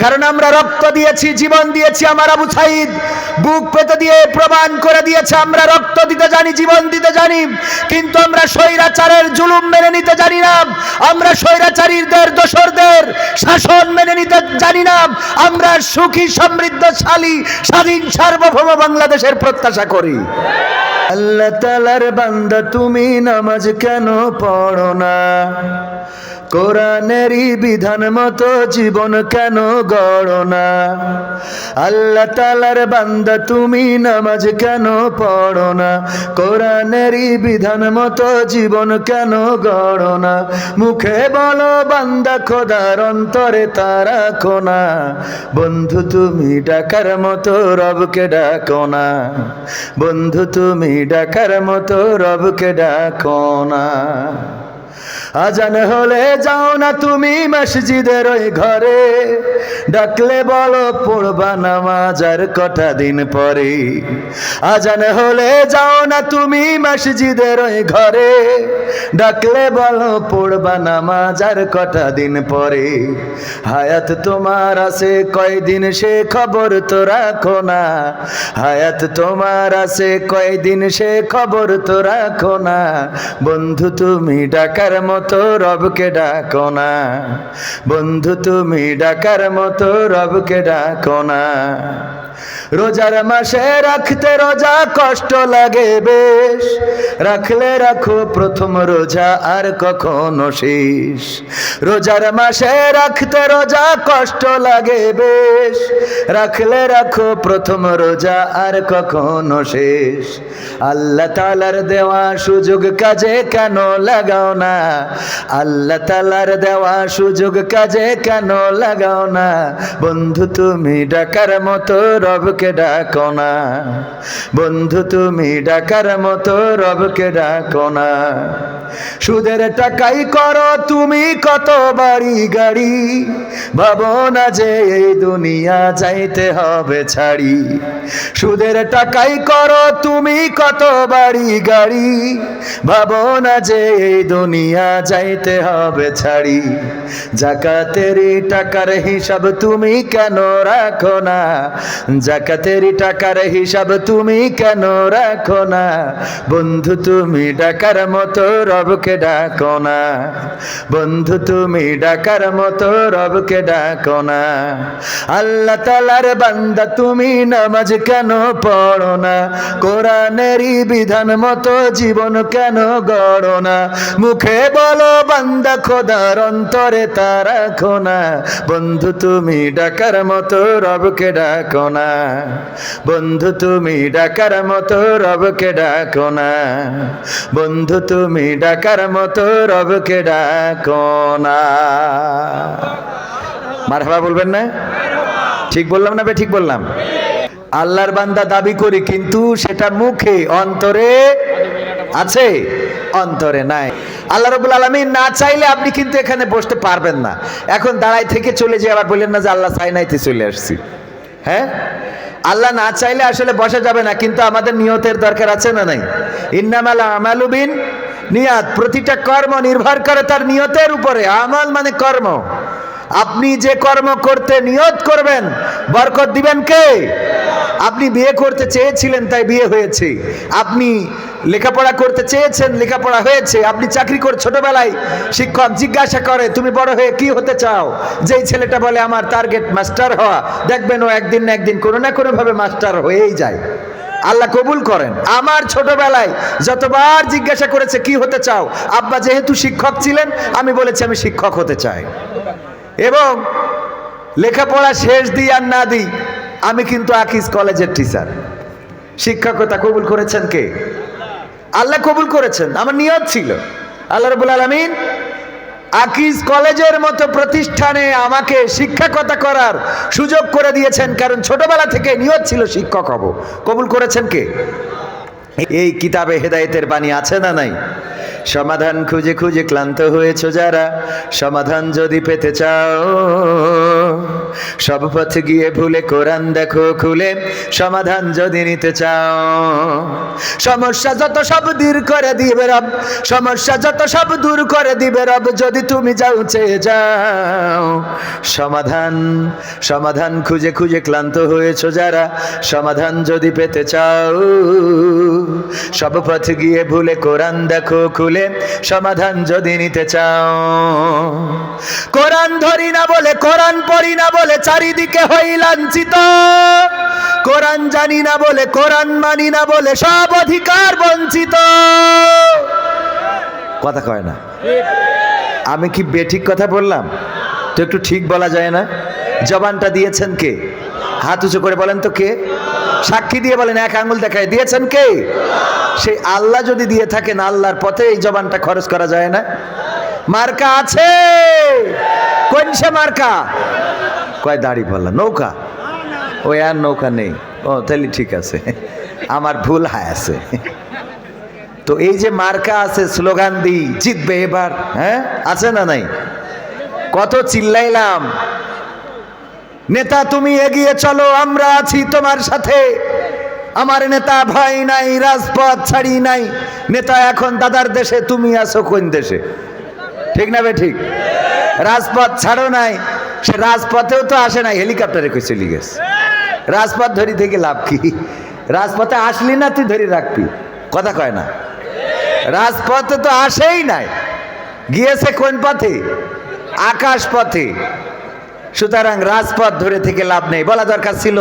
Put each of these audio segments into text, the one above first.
কারণ আমরা রক্ত দিয়েছি, জীবন দিয়েছি। আমার আবু সাঈদ বুক পেতে দিয়ে প্রমাণ করে দিয়েছে আমরা রক্ত দিতে জানি, জীবন দিতে জানি, কিন্তু আমরা স্বৈরাচারের জুলুম মেনে নিতে জানি না। আমরা স্বৈরাচারীদের দোসরদের শাসন মেনে নিতে জানি না। আমরা সুখী সমৃদ্ধশালী স্বাধীন সার্বভৌম বাংলাদেশের প্রত্যাশা করি। আল্লাহ তাআলার বান্দা তুমি নামাজ কেন পড়ো না? কোরআনেরই বিধান মতো জীবন কেন গড়ো না? আল্লাহ তাআলার বান্দা তুমি নামাজ কেন পড়ো না? কোরআনেরই বিধান মতো জীবন কেন গড়ো না? মুখে বলো বান্দা খোদার, অন্তরে তা রাখো না। বন্ধু তুমি ডাকার মতো রবকে ডাকো না। বন্ধু তুমি ডাকার মতো রবকে ডাকো না। আজান হলে যাও না তুমি মসজিদের ওই ঘরে, ডাকলে বলো পড়বা নামাজ আর কটা দিন পরে। আজান হলে যাও না তুমি মসজিদের ওই ঘরে, ডাকলে বলো পড়বা নামাজ আর কটা দিন পরে। হায়াত তোমার আছে কয়দিন সে খবর তো রাখো না। হায়াত তোমার আছে কয়দিন সে খবর তো রাখো না। বন্ধু তুমি ডাকার মতো রবকে ডাকো না। বন্ধু তুমি ডাকার মতো রবকে ডাকো না। রোজার মাসে রাখতে রোজা কষ্ট লাগে বেশ, রাখলে রাখো প্রথম রোজা আর কখনো শেষ। রোজার মাসে রাখতে রোজা কষ্ট লাগে বেশ, রাখলে রাখো প্রথম রোজা আর কখনো শেষ। আল্লাহ তাআলার দেওয়া সুযোগ কাজে কেন লাগাও না? আল্লাহ তাআলার দেওয়া সুযোগ কাজে কেন লাগাও না? বন্ধু তুমি ডাকার মতো রবকে ডাকো না। বন্ধু তুমি ডাকার মতো রবকে ডাকো না। সুদের টাকাই করো তুমি কত বাড়ি গাড়ি, ভাবো না যে এই দুনিয়া যাইতে হবে ছাড়ি। সুদের টাকাই করো তুমি কত বাড়ি গাড়ি, ভাবো না যে এই দুনিয়া যাইতে হবে ছাড়ি। জাকাতেরই টাকার হিসাব তুমি কেন রাখো না? জাকাতেরই টাকার হিসাব তুমি কেন রাখো না? বন্ধু তুমি ডাকার মতো রবকে ডাকো না। বন্ধু তুমি ডাকার মতো রবকে ডাকো না। আল্লাহ তাআলার বান্দা তুমি নামাজ কেন পড়ো না? কোরআনেরই বিধান মতো জীবন কেন গড়ো না? মুখে বলো বান্দা খোদার, অন্তরে তা রাখো না। বন্ধু তুমি ডাকার মতো রবকে ডাকো না। বন্ধু তুমি ডাকার মতো রবকে ডাকো না। বন্ধু তুমি ডাকার মতো রবকে ডাকো না। মারহাবা বলবেন না? ঠিক বললাম না? ঠিক বললাম? আল্লাহর বান্দা দাবি করি, কিন্তু সেটা মুখে, অন্তরে আছে? অন্তরে নাই। আল্লাহ রাব্বুল আলামিন না চাইলে আপনি কিন্তু এখানে বসতে পারবেন না। এখন দাঁড়াই থেকে চলে যেয়ে আবার বললেন না যে আল্লাহ চাই নাইতে চলে আসছি। হ্যাঁ, আল্লাহ না চাইলে আসলে বসা যাবে না, কিন্তু আমাদের নিয়তের দরকার আছে না নাই? ইন্নামাল আমালু বিন নিয়াত। প্রতিটা কর্ম নির্ভর করে তার নিয়তের উপরে। আমাল মানে কর্ম। আপনি যে কর্ম করতে নিয়ত করবেন, বরকত দিবেন কে? আপনি বিয়ে করতে চেয়েছিলেন তাই বিয়ে হয়েছে। আপনি লেখাপড়া করতে চেয়েছেন, লেখাপড়া হয়েছে। আপনি চাকরি করে, ছোটবেলায় শিক্ষক জিজ্ঞাসা করে তুমি বড় হয়ে কি হতে চাও? যেই ছেলেটা বলে আমার টার্গেট মাস্টার হওয়া, দেখবেন ও একদিন না একদিন কোনো না কোনো ভাবে মাস্টার হয়েই যায়। আল্লাহ কবুল করেন। আমার ছোটবেলায় যতবার জিজ্ঞাসা করেছে কি হতে চাও, আব্বা যেহেতু শিক্ষক ছিলেন আমি বলেছি আমি শিক্ষক হতে চাই। এবং লেখাপড়া শেষ দিই আর না দিই, আমি কিন্তু আকিজ কলেজের টিচার। শিক্ষকতা কবুল করেছেন কে? আল্লাহ কবুল করেছেন। আমার নিয়ত ছিল। আল্লাহ রাব্বুল আলামিন আকিজ কলেজের মতো প্রতিষ্ঠানে আমাকে শিক্ষকতা করার সুযোগ করে দিয়েছেন, কারণ ছোটবেলা থেকে নিয়ত ছিল শিক্ষক হব। কবুল করেছেন কে? এই কিতাবে হেদায়েতের বাণী আছে না নাই? সমাধান খুঁজে খুঁজে ক্লান্ত হয়েছো যারা, সমাধান যদি পেতে চাও, সব পথ গিয়ে ভুলে কোরআন দেখো খুলে, সমাধান যদি নিতে চাও। সমস্যা যত সব দূর করে দিবে রব, সমস্যা যত সব দূর করে দিবে রব, যদি তুমি যাও চেয়ে যাও। সমাধান সমাধান খুঁজে খুঁজে ক্লান্ত হয়েছো যারা, সমাধান যদি পেতে চাও। সব পথ গিয়ে ভুলে কোরআন দেখো খুলে, সমাধান যদি নিতে চাও। কোরআন ধরি না বলে, কোরআন পড়ি না বলে চারিদিকে হই লাঞ্ছিত। কোরআন জানি না বলে, কোরআন মানি না বলে সব অধিকার বঞ্চিত। কথা কয় না? আমি কি বেঠিক কথা বললাম? তো একটু ঠিক বলা যায় না? জবানটা দিয়েছেন কে? হাত উঁচু করে বলেন তো কে? সাক্ষী দিয়ে বলেন, এক আঙ্গুল দেখায়, দিয়েছেন কে? সেই আল্লাহ যদি দিয়ে থাকেন, আল্লাহর পথে এই জবানটা খরচ করা যায় না? মার্কা আছে? কোন সে মার্কা? কয় দাড়ি পাল্লা নৌকা। ওই আর নৌকা নেই। ও তাহলে ঠিক আছে, আমার ভুল হয় আছে। তো এই যে মার্কা আছে, স্লোগান দিই জিতবে এবার, হ্যাঁ আছে না নাই? কত চিল্লাইলাম, নেতা তুমি এগিয়ে চলো, আমরা আছি তোমার সাথে। আমার নেতা ভয় নাই, রাজপথ ছাড়ি নাই। নেতা এখন দাদার দেশে, তুমি আছো কোন দেশে? ঠিক না বে ঠিক? রাজপথ ছাড়ো নাই, সে রাজপথেও তো আসে না, হেলিকপ্টারে কই চলে গেছে। রাজপথ ধরি থেকে লাভ কি? রাজপথে আসলি না তুই ধরি রাখবি? কথা কয় না? রাজপথে তো আসেই নাই, গিয়েছে কোন পথে? আকাশ পথে। সুতরাং রাজপথ ধরে থেকে লাভ নেই। বলা দরকার ছিল,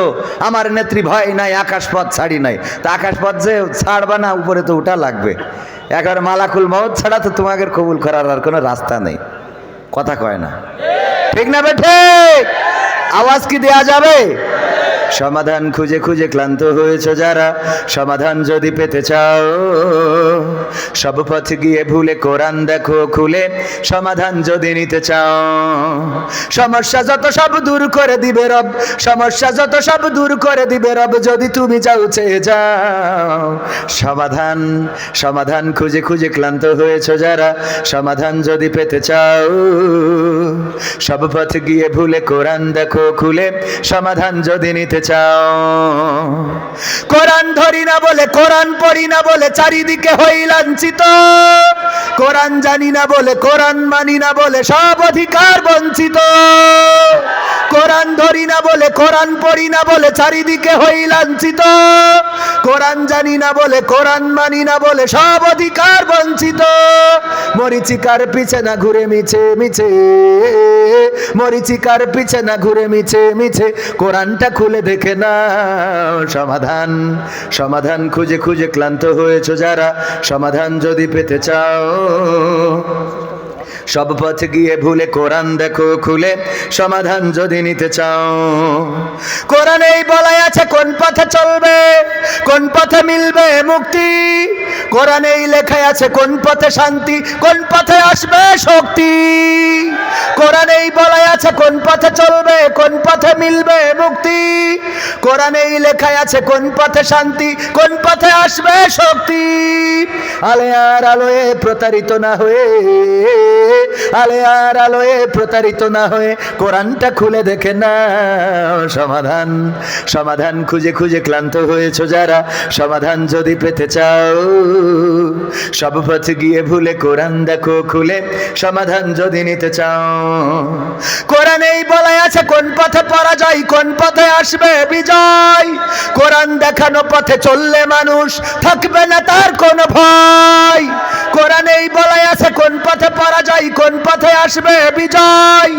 আমার নেত্রী ভয় নাই, আকাশ পথ ছাড়ি নাই। তা আকাশ পথ যে ছাড়বা না, উপরে তো উঠা লাগবে। এখন মালাকুল মউত ছাড়া তো তোমাকে কবুল করার আর কোনো রাস্তা নেই। কথা কয় না? ঠিক না বেঠে? আওয়াজ কি দেয়া যাবে? সমাধান খুঁজে খুঁজে ক্লান্ত হয়েছো যারা, সমাধান যদি পেতে চাও। সব পথ গিয়ে ভুলে কোরআন দেখো খুলে, সমাধান যদি নিতে চাও। সমস্যা যত সব দূর করে দিবে রব, সমস্যা যত সব দূর করে দিবে রব, যদি তুমি যাও চেয়ে যাও। সমাধান সমাধান খুঁজে খুঁজে ক্লান্ত হয়েছো যারা, সমাধান যদি পেতে চাও। সব পথ গিয়ে ভুলে কোরআন দেখো খুলে, সমাধান যদি নিতে চাও। কোরআন ধরি না বলে, কোরআন পড়ি না বলে চারিদিকে হই লাঞ্ছিত। কোরআন জানি না বলে, কোরআন মানি না বলে সব অধিকার বঞ্চিত। কোরআন ধরি না বলে, কোরআন পড়ি না বলে চারিদিকে হই লাঞ্ছিত। কোরআন জানি না বলে, কোরআন মানি না বলে সব অধিকার বঞ্চিত। মরিচিকার পিছে না ঘুরে মিছে মিছে, মরিচিকার পিছে না ঘুরে মিছে মিছে, কোরআনটা খুলে দেখে না। সমাধান সমাধান খুঁজে খুঁজে ক্লান্ত হয়েছো যারা, সমাধান যদি পেতে চাও। সব পথ গিয়ে ভুলে কোরআন দেখো খুলে, সমাধান যদি নিতে চাও। কোরআনেই বলা আছে কোন পথে চলবে, কোন পথে মিলবে মুক্তি। কোরআনেই লেখা আছে কোন পথে শান্তি, কোন পথে আসবে শক্তি। কোরআনেই বলা আছে কোন পথে চলবে, কোন পথে মিলবে মুক্তি। কোরআনেই লেখা আছে কোন পথে শান্তি, কোন পথে আসবে শক্তি। আলে আর আলোয় প্রতারিত না হয়ে, আলে আর আলোয় প্রতারিত না হয়ে কোরআনটা খুলে দেখে না। সমাধান সমাধান খুঁজে খুঁজে ক্লান্ত হয়েছো যারা, সমাধান যদি পেতে চাও। সব পথ গিয়ে ভুলে কোরআন দেখো খুলে, সমাধান যদি নিতে চাও। কোরআনেই বলা আছে কোন পথে পরাজয়, কোন পথে আসবে বিজয়। কোরআন দেখানো পথে চললে মানুষ থাকবে না তার কোনো ভয়। কোরআনেই বলা আছে কোন পথে পরাজয়, কোন পথে আসবে বিজয়।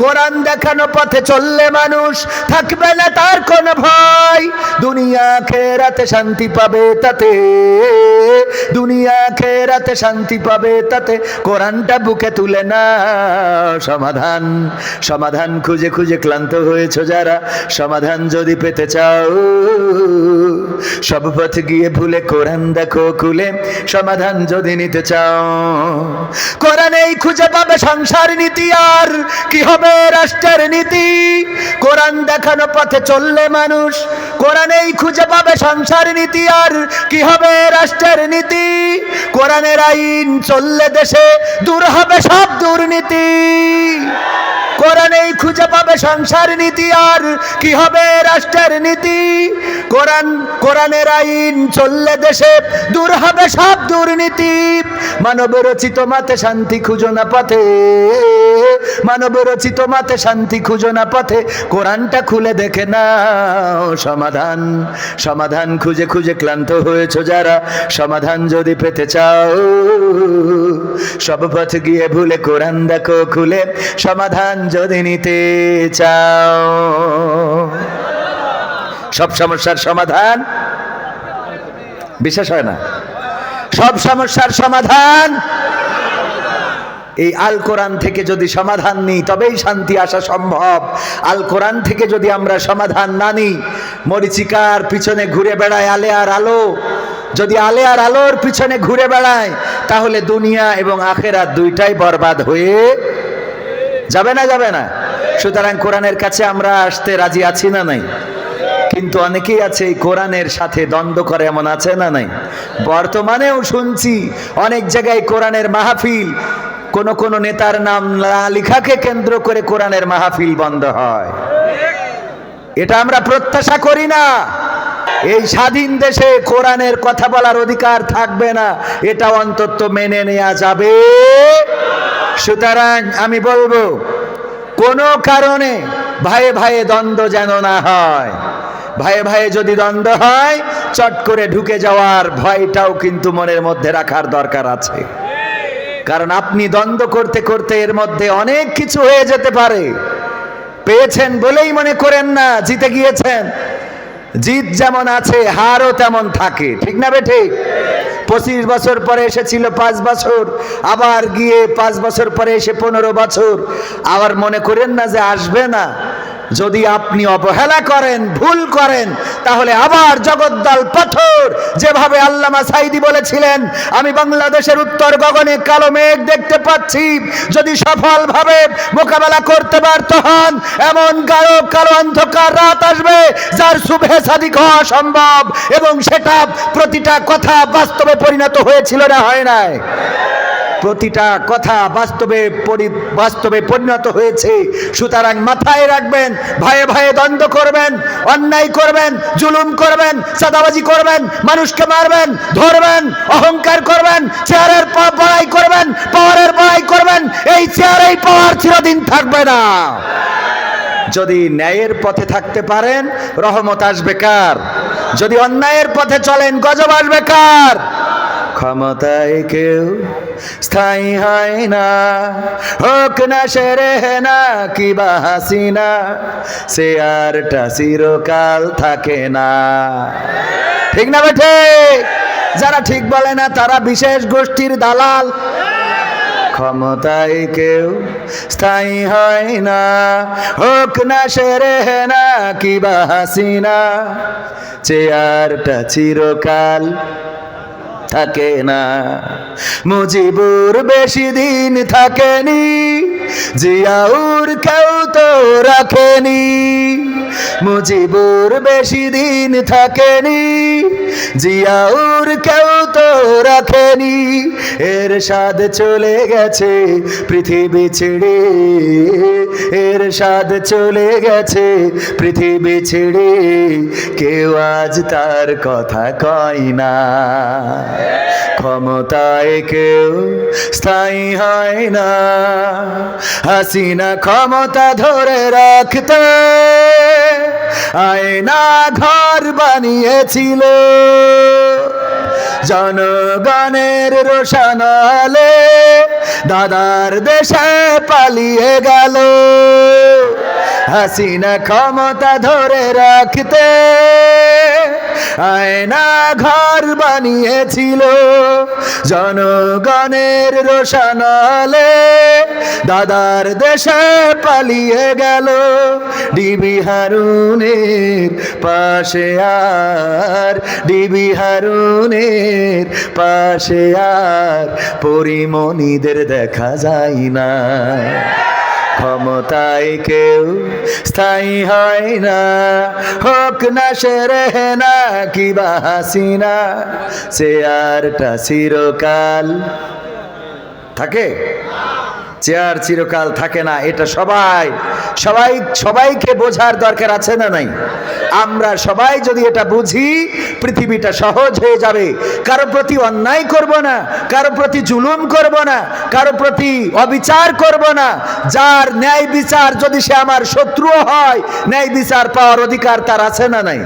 কোরআন দেখানো পথে চললে মানুষ থাকবে না তার কোনো ভয়। দুনিয়া আখিরাতে শান্তি পাবে তাতে, দুনিয়া আখিরাতে শান্তি পাবে তাতে, কোরআনটা বুকে তুলে না। সমাধান সমাধান খুঁজে খুঁজে ক্লান্ত হয়েছো যারা, সমাধান যদি পেতে চাও। সব পথ গিয়ে ভুলে কোরআন দেখো খুলে, সমাধান যদি নিতে চাও। কোরআনেই খুঁজে পাবে সংসার নীতি, আর কি হবে রাষ্ট্রের নীতি। কোরআন দেখানো পথে চললে মানুষ, কোরআনেই খুঁজে পাবে সংসার নীতি, আর কি হবে রাষ্ট্রের নীতি। কোরআনের আইন চললে দেশে দূর হবে সব দুর্নীতি। কোরআনেই খুঁজে পাবে সংসার নীতি, আর কি হবে রাষ্ট্রের নীতি। কোরআনের আইন চললে দেশে দূর হবে সব দুর্নীতি। মানব রচিত মাতে শান্তি খুঁজো না পথে, মানব রচিত মাতে শান্তি খুঁজো না পথে, কোরআনটা খুলে দেখে নাও সমাধান। সমাধান খুঁজে খুঁজে ক্লান্ত হয়েছো যারা, সমাধান যদি পেতে চাও সব পথ গিয়ে ভুলে কোরআন দেখো খুলে, সমাধান যদি নিতে চাও। সব সমস্যার সমাধান বিশ্বাস হয় না, সব সমস্যার সমাধান এই আল কোরআন থেকে যদি সমাধান নিই তবেই শান্তি আসা সম্ভব। আল কোরআন থেকে যদি আমরা সমাধান না নিই, মরিচিকার পিছনে ঘুরে বেড়ায় আলে আর আলো, যদি আলে আর আলোর পিছনে ঘুরে বেড়ায় তাহলে দুনিয়া এবং আখেরাত দুইটাই বরবাদ হয়ে যাবে না, যাবে না। সুতরাং কোরআনের কাছে আমরা আসতে রাজি আছি না নাই? কিন্তু অনেকেই আছে এই কোরআনের সাথে দ্বন্দ্ব করে, এমন আছে না নাই? বর্তমানেও শুনছি অনেক জায়গায় কোরআনের মাহফিল, কোন নেতার নাম লেখাকে কেন্দ্র করে কোরআনের মাহফিল বন্ধ হয়। এটা আমরা প্রত্যাশা করি না। এই স্বাধীন দেশে কোরআনের কথা বলার অধিকার থাকবে না, এটা অন্তত মেনে নেওয়া যাবে। সুতরাং আমি বলবো কোনো কারণে ভাইয়ে ভাইয়ে দ্বন্দ্ব যেন না হয়। ভাইয়ে ভাইয়ে যদি দ্বন্দ্ব হয়, চট করে ঢুকে যাওয়ার ভয়টাও কিন্তু মনের মধ্যে রাখার দরকার আছে। কারণ আপনি দ্বন্দ্ব করতে করতে এর মধ্যে অনেক কিছু হয়ে যেতে পারে। পেয়েছেন বলেই মনে করেন না জিতে গিয়েছেন। জিত যেমন আছে হারও তেমন থাকে, ঠিক না বেঠিক? 25 বছর পরে এসেছিল 5 বছর, আবার গিয়ে 5 বছর পরে এসে 15 বছর, আবার মনে করেন না যে আসবে না। যদি আপনি অবহেলা করেন, ভুল করেন, তাহলে আবার জগদ্দল পাথর। যেভাবে আল্লামা সাঈদী বলেছিলেন, আমি বাংলাদেশের উত্তর গগনে কালো মেঘ দেখতে পাচ্ছি, যদি সফলভাবে মোকাবেলা করতে ব্যর্থ হন, এমন গাঢ় কালো অন্ধকার রাত আসবে যার সুবহে সাদিক হওয়া সম্ভব। এবং সেটা প্রতিটা কথা বাস্তবে পরিণত হয়েছিল না, হয় নাই? প্রতিটা কথা বাস্তবে পরিণত হয়েছে। সুতরাং মাথায় রাখবেন, ভাইয়ে ভাইয়ে দ্বন্দ্ব করবেন, অন্যায় করবেন, জুলুম করবেন, চাঁদাবাজি করবেন, মানুষকে মারবেন, ধরবেন, অহংকার করবেন, চেয়ারের বড়াই করবেন, পাওয়ারের বড়াই করবেন, এই চেয়ারেই পাওয়ার চিরদিন থাকবে না। যদি ন্যায়ের পথে থাকতে পারেন, রহমত আসবে কার? যদি অন্যায়ের পথে চলেন, গজব আসবে কার? ক্ষমতায় কেউ স্থায়ী হয় না, হোক না সেরেনা কিবা হাসিনা, সে আরটা চিরকাল থাকে না। ঠিক না বেঠে? যারা ঠিক বলে না তারা বিশেষ গোষ্ঠীর দালাল। ক্ষমতায় কেউ স্থায়ী হয় না, হোক না সেরেনা কিবা হাসিনা, চেয়ারটা চিরকাল থাকে না। মুজিবুর বেশি দিন থাকেনি, জিয়াউর কেউ তো রাখেনি। মুজিবুর বেশি দিন থাকেনি, জিয়াউর কেউ তো রাখেনি। এরশাদ চলে গেছে পৃথিবী ছেড়ে, এরশাদ চলে গেছে পৃথিবী ছেড়ে, কেউ আজ তার কথা কয় না। ক্ষমতায় কেউ স্থায়ী হয় না, হাসিনা ক্ষমতা ধরে রাখতে আয়না ঘর বানিয়েছিল, জনগণের রোশনালে দাদার দেশে পালিয়ে গেল। হাসিনা ক্ষমতা ধরে রাখতে আয়না ঘর বানিয়েছিল, জনগণের রোশনালে দাদার দেশে পালিয়ে গেল। ডিবি হারুনের পাশে আর, ডিবি হারুনের পাশে আর পরিমণিদের দেখা যায় না। ক্ষমতায় কেউ স্থায়ী হয় না, হোক না সেরেনা কিবা হাসিনা, চেয়ারটা চিরকাল থাকে। চেয়ার চিরকাল থাকে না, এটা সবাইকে বোঝার দরকার আছে না নাই? আমরা সবাই যদি এটা বুঝি, পৃথিবীটা সহজ হয়ে যাবে। কারো প্রতি অন্যায় করব না, কারো প্রতি জুলুম করব না, কারো প্রতি অবিচার করব না। যার ন্যায় বিচার, যদি সে আমার শত্রু হয়, ন্যায় বিচার পাওয়ার অধিকার তার আছে না নাই?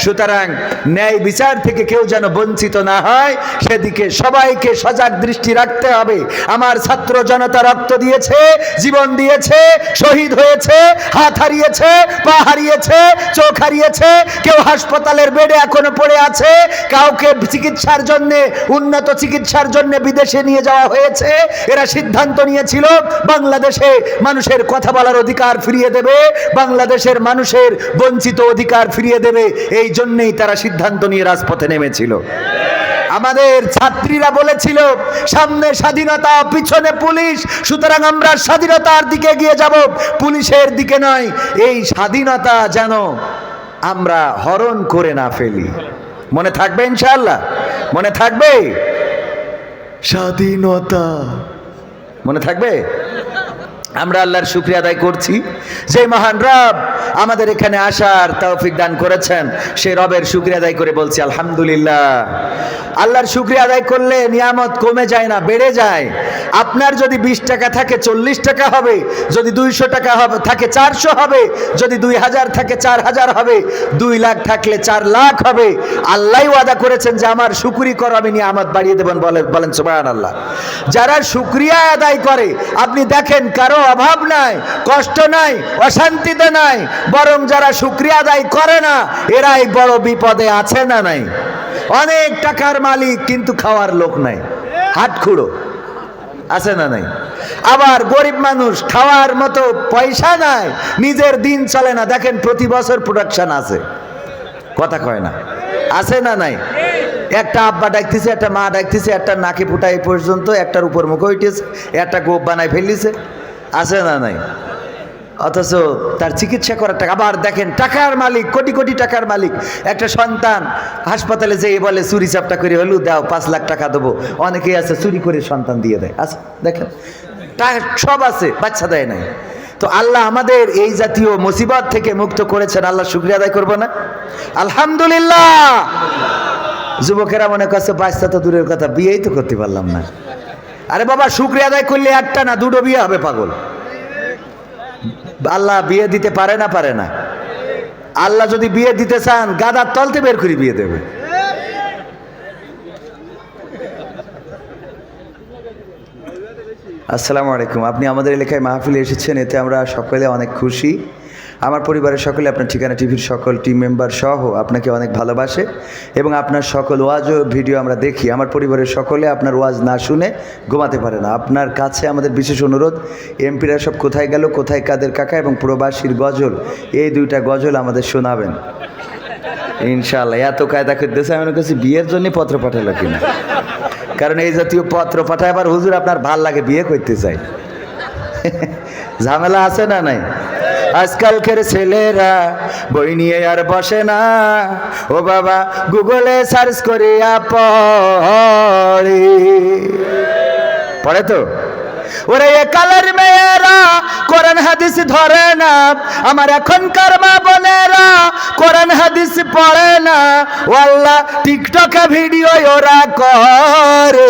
সুতরাং ন্যায় বিচার থেকে কেউ যেন বঞ্চিত না হয়, সেদিকে সবাইকে সজাগ দৃষ্টি রাখতে হবে। আমার ছাত্র জনতা রক্ত দিয়েছে, জীবন দিয়েছে, শহীদ হয়েছে, হাত হারিয়েছে, পা হারিয়েছে, চোখ হারিয়েছে, কেউ হাসপাতালের বেডে এখনো পড়ে আছে, কাউকে চিকিৎসার জন্য, উন্নত চিকিৎসার জন্য বিদেশে নিয়ে যাওয়া হয়েছে। এরা সিদ্ধান্ত নিয়েছিল বাংলাদেশে মানুষের কথা বলার অধিকার ফিরিয়ে দেবে, বাংলাদেশের মানুষের বঞ্চিত অধিকার ফিরিয়ে দেবে। এই জন্যই তারা সিদ্ধান্ত নিয়ে রাজপথে নেমেছিল। আমাদের ছাত্রীরা বলেছিল সামনে স্বাধীনতা, পিছনে পুলিশ, সুতরাং আমরা স্বাধীনতার দিকে এগিয়ে যাব, পুলিশের দিকে নয়। এই স্বাধীনতা যেন আমরা হরণ করে না ফেলি। মনে থাকবে ইনশাআল্লাহ? মনে থাকবে? স্বাধীনতা মনে থাকবে? আমরা আল্লাহর শুকরিয়া আদায় করছি যে মহান রব আমাদের এখানে আসার তৌফিক দান করেছেন। সেই রবের শুকরিয়া আদায় করে বলছি আলহামদুলিল্লাহ। আল্লাহর শুকরিয়া আদায় করলে নিয়ামত কমে যায় না, বেড়ে যায়। আপনার যদি 20 টাকা থাকে 40 টাকা হবে, যদি 200 টাকা থাকে 400 হবে, যদি 2000 থাকে 4000 হবে, 2 লাখ থাকলে 4 লাখ হবে। আল্লাহ ওয়াদা করেছেন যে আমার শুকরি করো, আমি নিয়ামত বাড়িয়ে দেবেন। বলেন সুবহানাল্লাহ। যারা শুকরিয়া আদায় করে, আপনি দেখেন কারো অভাব নাই, কষ্ট নাই, অশান্তিতে নাই, বরং যারা শুকরিয়া আদায় করে না এরাই বড় বিপদে আছে না নাই? অনেক টাকার মালিক কিন্তু খাওয়ার লোক নাই, হাতখুড়ো আছে না নাই? আবার গরিব মানুষ, খাওয়ার মতো পয়সা নাই, নিজের দিন চলে না। দেখেন প্রতি বছর প্রোডাকশন আছে, কথা কয় না, আছে না নাই? একটা আব্বা ডাকতেছে, একটা মা ডাকতেছে, একটা নাকে ফুটা এই পর্যন্ত, একটার উপর মুখ হইতেছে, একটা গোপ বানায় ফেলিছে, আছে না নাই? অথচ তার চিকিৎসা করার টাকা। আবার দেখেন টাকার মালিক, কোটি কোটি টাকার মালিক, একটা সন্তান হাসপাতালে যেয়ে বলে চুরি চাপটা করে হলু দাও, 5 লাখ টাকা দেবো। অনেকেই আছে চুরি করে সন্তান দিয়ে দেয়, আছে দেখেন, সব আছে, বাচ্চা দেয় নাই। তো আল্লাহ আমাদের এই জাতীয় মুসিবত থেকে মুক্ত করেছেন, আল্লাহ শুকরিয়া আদায় করবো না? আলহামদুলিল্লাহ। যুবকেরা মনে করছে বাচ্চা তো দূরের কথা, বিয়েই তো করতে পারলাম না। আরে বাবা, শুকরিয়া আদায় করলে একটা না 2টো বিয়ে হবে, পাগল। আল্লাহ বিয়ে দিতে পারে না? পারে না? আল্লাহ যদি বিয়ে দিতে চান গাদার তলতে বের করে বিয়ে দেবে। আসসালামু আলাইকুম। আপনি আমাদের এলাকায় মাহফিলে এসেছেন, এতে আমরা সকলে অনেক খুশি। আমার পরিবারের সকলে, আপনার ঠিকানা টিভির সকল টিম মেম্বার সহ আপনাকে অনেক ভালোবাসে এবং আপনার সকল ওয়াজ ও ভিডিও আমরা দেখি। আমার পরিবারের সকলে আপনার ওয়াজ না শুনে ঘুমাতে পারে না। আপনার কাছে আমাদের বিশেষ অনুরোধ, এমপিরা সব কোথায় গেল, কোথায় কাদের কাকা এবং প্রবাসীর গজল, এই 2টা গজল আমাদের শোনাবেন ইনশাআল্লাহ। এত কায়দা করতেছে, আমি মনে করছি বিয়ের জন্য পত্র পাঠালো কিনা, কারণ এই জাতীয় পত্র পাঠায় আবার হুজুর আপনার ভাল লাগে, বিয়ে করতে চাই, ঝামেলা আছে না নাই? আজকালকের ছেলেরা বই নিয়ে আর বসে না, ও বাবা গুগলে সার্চ করিয়া পড়ে তো। ওরে এ কালের মেয়েরা কোরআন হাদিস ধরে না, আমার এখনকার মা বোনেরা কোরআন হাদিস পড়ে না, ও আল্লাহ টিকটকে ভিডিও ওরা করে।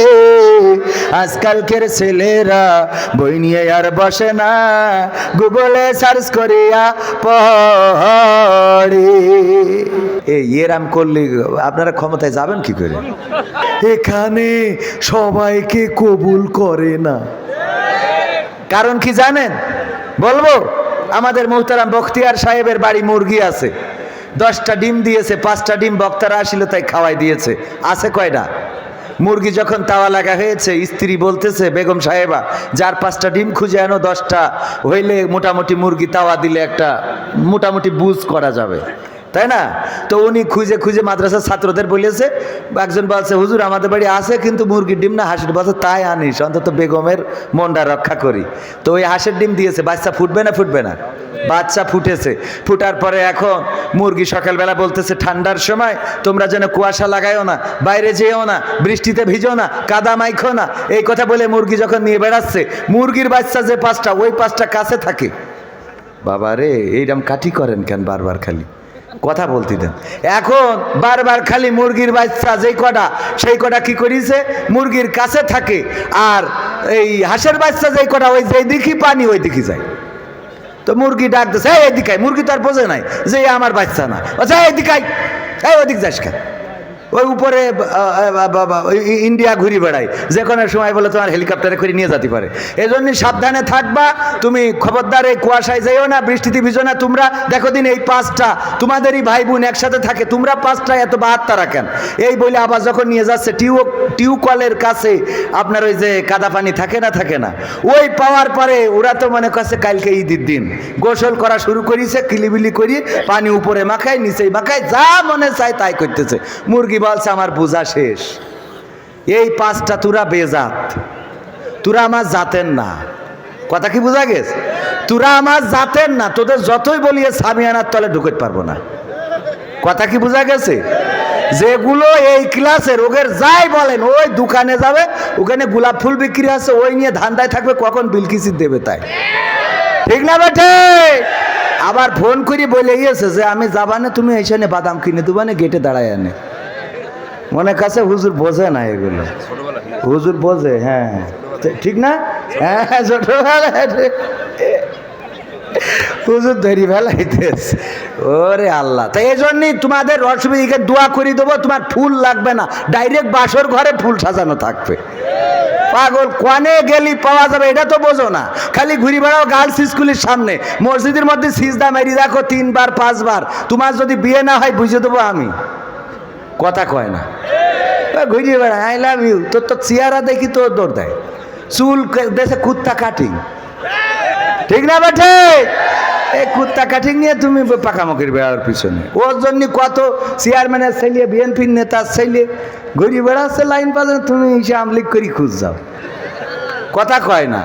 আজকালকের ছেলেরা বই নিয়ে আর বসে না, গুগলে সার্চ করিয়া পড়ে। এই এরাম করলে আপনারা ক্ষমতায় যাবেন কি করে? এখানে সবাইকে কবুল করে না। কারণ কি জানেন? বলবো, আমাদের মুহতারাম বখতিয়ার সাহেবের বাড়ি মুরগি আছে, 10টা ডিম দিয়েছে, 5টা ডিম বক্তারা আসিল তাই খাওয়াই দিয়েছে। আছে কয়টা? মুরগি যখন তাওয়া লাগা হয়েছে, স্ত্রী বলতেছে বেগম সাহেবা, যার 5টা ডিম খুঁজে আনো, 10টা হইলে মোটামুটি মুরগি তাওয়া দিলে একটা মোটামুটি বুঝ করা যাবে। তাই না? তো উনি খুঁজে খুঁজে মাদ্রাসার ছাত্রদের বলেছে, একজন বলছে হুজুর আমাদের বাড়ি আছে কিন্তু মুরগির ডিম না হাঁসের, বলছে তাই আনিস অন্তত বেগমের মনটা রক্ষা করি। তো ওই হাঁসের ডিম দিয়েছে, বাচ্চা ফুটবে না ফুটবে না? বাচ্চা ফুটেছে। ফুটার পরে এখন মুরগি সকালবেলা বলতেছে ঠান্ডার সময় তোমরা যেন কুয়াশা লাগাইও না, বাইরে যেও না, বৃষ্টিতে ভিজো না, কাদা মাইখো না, এই কথা বলে মুরগি যখন নিয়ে বেড়াচ্ছে, মুরগির বাচ্চা যে 5টা ওই 5টা কাছে থাকে। বাবা রে, এইরকম কাঠি করেন কেন বারবার? খালি কথা বলতে দেন। এখন বারবার খালি মুরগির বাচ্চা যেই কটা সেই কটা কি করিছে, মুরগির কাছে থাকে, আর এই হাঁসের বাচ্চা যেই কটা ওই যেই দিকে পানি ওই দিকে যায়। তো মুরগি ডাক দিচ্ছে এই এদিকে, মুরগি তো আর বোঝে নাই যে আমার বাচ্চা না, আচ্ছা এদিকে এই ওদিক যাস কেন? ওই উপরে ইন্ডিয়া ঘুরি বেড়ায়, যে কোনো সময় বলে তোমার হেলিকপ্টারে করে নিয়ে যেতে পারে। এই জন্য সাবধানে থাকবা তুমি, খবরদার এই কুয়াশায় যাইও না, বৃষ্টিতে ভিজো না। তোমরা দেখো দিন এই 5টা তোমাদেরই ভাই বোন একসাথে থাকে, তোমরা 5টা এত বাহাত্তা রাখেন। এই বলে আবার যখন নিয়ে যাচ্ছে টিউবকলের কাছে আপনার ওই যে কাদা পানি থাকে না, ওই পাওয়ার পরে ওরা তো মনে করছে কালকে ঈদের দিন গোসল করা শুরু করেছে, কিলিবিলি করি পানি উপরে মাখায় নিচেই মাখায়, যা মনে চায় তাই করতেছে। মুরগি বলছে আমার বোঝা শেষ, এই 5টা তোরা বেজাত, তোরা আমার জাতের না। কথা কি বোঝা গেছে? তোরা আমার জাতের না, তোদের যতই বলিয়ে সামিয়ানার তলে ঢুকতে পারবো না। কথা কি বোঝা গেছে? যেগুলো এই ক্লাসের ওদের যাই বলেন, ওই দোকানে যাবে, ওখানে গোলাপ ফুল বিক্রি আছে, ওই নিয়ে ধান্দায় থাকবে কখন বিলকিসি দেবে তাই। ঠিক না বেঠে? আবার ফোন করে বলে গিয়েছে যে আমি যাবানে, তুমি এইখানে বাদাম কিনে দেবানে, গেটে দাঁড়ায় আনে। মনে কাছে হুজুর বোঝে না এগুলো, হুজুর বোঝে। হ্যাঁ ঠিক না? হ্যাঁ ছোটবেলায় হুজুর ধরি ফেলাইতেছে। ওরে আল্লাহ, তাই এই জন্যই তোমাদের অসুবিধা দোয়া করে দেবো, তোমার ফুল লাগবে না, ডাইরেক্ট বাসর ঘরে ফুল সাজানো থাকবে। পাগল, কোয়ানে গেলি পাওয়া যাবে এটা তো বোঝো না, খালি ঘুরি বেড়াও গার্লস স্কুলের সামনে, মসজিদের মধ্যে সিজদা মেরি দেখো 3বার 5বার। তোমার যদি বিয়ে না হয় বুঝে দেবো আমি। কথা কয় না, ঘুরিয়ে বেড়া আই লাভ ইউ, তোর তো চেহারা দেখি তো দৌড় দেয়, চুল দেশে কুত্তা কাটিং। ঠিক না বেঠে? এই কুত্তা কাটিং নিয়ে তুমি পাকামুখির বেড়ার পিছনে, ওর জন্য কত চেয়ারম্যানের ছেলে, বিএনপির নেতার ছেলে ঘুরি বেড়াচ্ছে লাইন পাচ্ছে, তুমি এসে আমলিক করি খুঁজ যাও। কথা কয় না।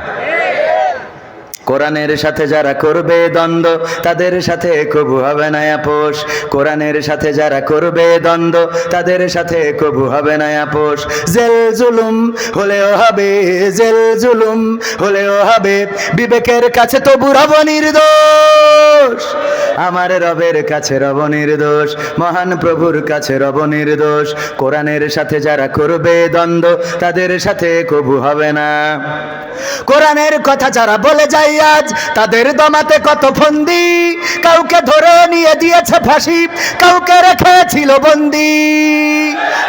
কোরআনের সাথে যারা করবে দ্বন্দ্ব তাদের সাথে কবু হবে না আপোষ। কোরআনের সাথে যারা করবে দ্বন্দ্ব তাদের সাথে কবু হবে না আপোষ। জেল জুলুম হলেও হবে, জেল জুলুম হলেও হবে, বিবেকের কাছে তবু রব নির্দোষ। আমার রবের কাছে রব নির্দোষ, মহান প্রভুর কাছে রব নির্দোষ। কোরআনের সাথে যারা করবে দ্বন্দ্ব তাদের সাথে কবু হবে না। কোরআনের কথা যারা বলে যায় আজ তাদের দমাতে কত ফন্দি, কাউকে ধরে নিয়ে দিয়েছে ফাঁসি, কাউকে রেখেছিল বন্দি।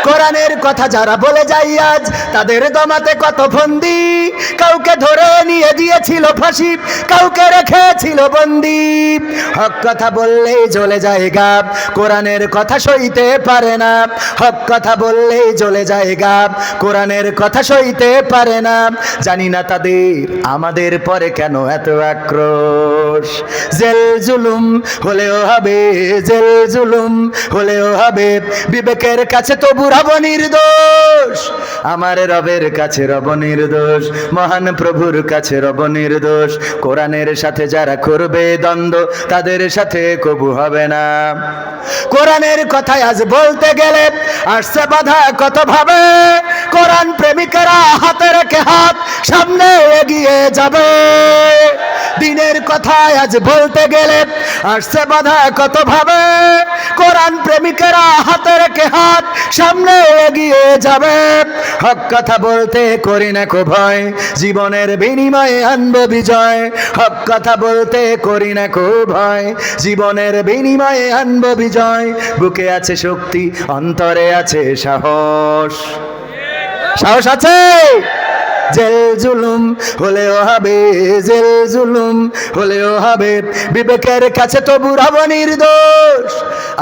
কোরআনের কথা যারা বলে যায় আজ তাদের দমাতে কত ফন্দি, কাউকে ধরে নিয়ে দিয়েছিল ফাঁসি, কাউকে রেখেছিল বন্দি। হক কথা বললেই জ্বলে যায় গাব, কোরআনের কথা সইতে পারে না। হক কথা বললেই জ্বলে যায় গাব, কোরআনের কথা সইতে পারে না। জানি না তাদের আমাদের পরে কেন এত আক্রোশ। জেল জুলুম হলেও হবে, জেল জুলুম হলেও হবে, বিবেকের কাছে তবু রব নির্দোষ। আমার রবের কাছে রব নির্দোষ, মহান প্রভুর কাছে রব নির্দোষ। কোরআনের সাথে যারা করবে দ্বন্দ্ব তাদের সাথে কবু হবে না। কোরআনের কথায় আজ বলতে গেলে আসছে বাধা কত ভাবে, কোরআন প্রেমিকেরা হাতে রেখে হাত সামনে এগিয়ে যাবে। দিনের কথায় আজ বলতে গেলে আসছে বাধা কত ভাবে, কোরআন প্রেমিকেরা হাতে রেখে হাত সামনে এগিয়ে যাবে। হক কথা বলতে করি না কো ভয়, জীবনের বিনিময়ে আনবো বিজয়। হক কথা বলতে করি না কো ভয়, জীবনের বিনিময়ে আনবো বিজয়। বুকে আছে শক্তি, অন্তরে আছে সাহস। সাহস আছে? জেল জুলুম হলেও হবে, জেল জুলুম হলেও হবে, বিবেকের কাছে তবু রব নির্দোষ।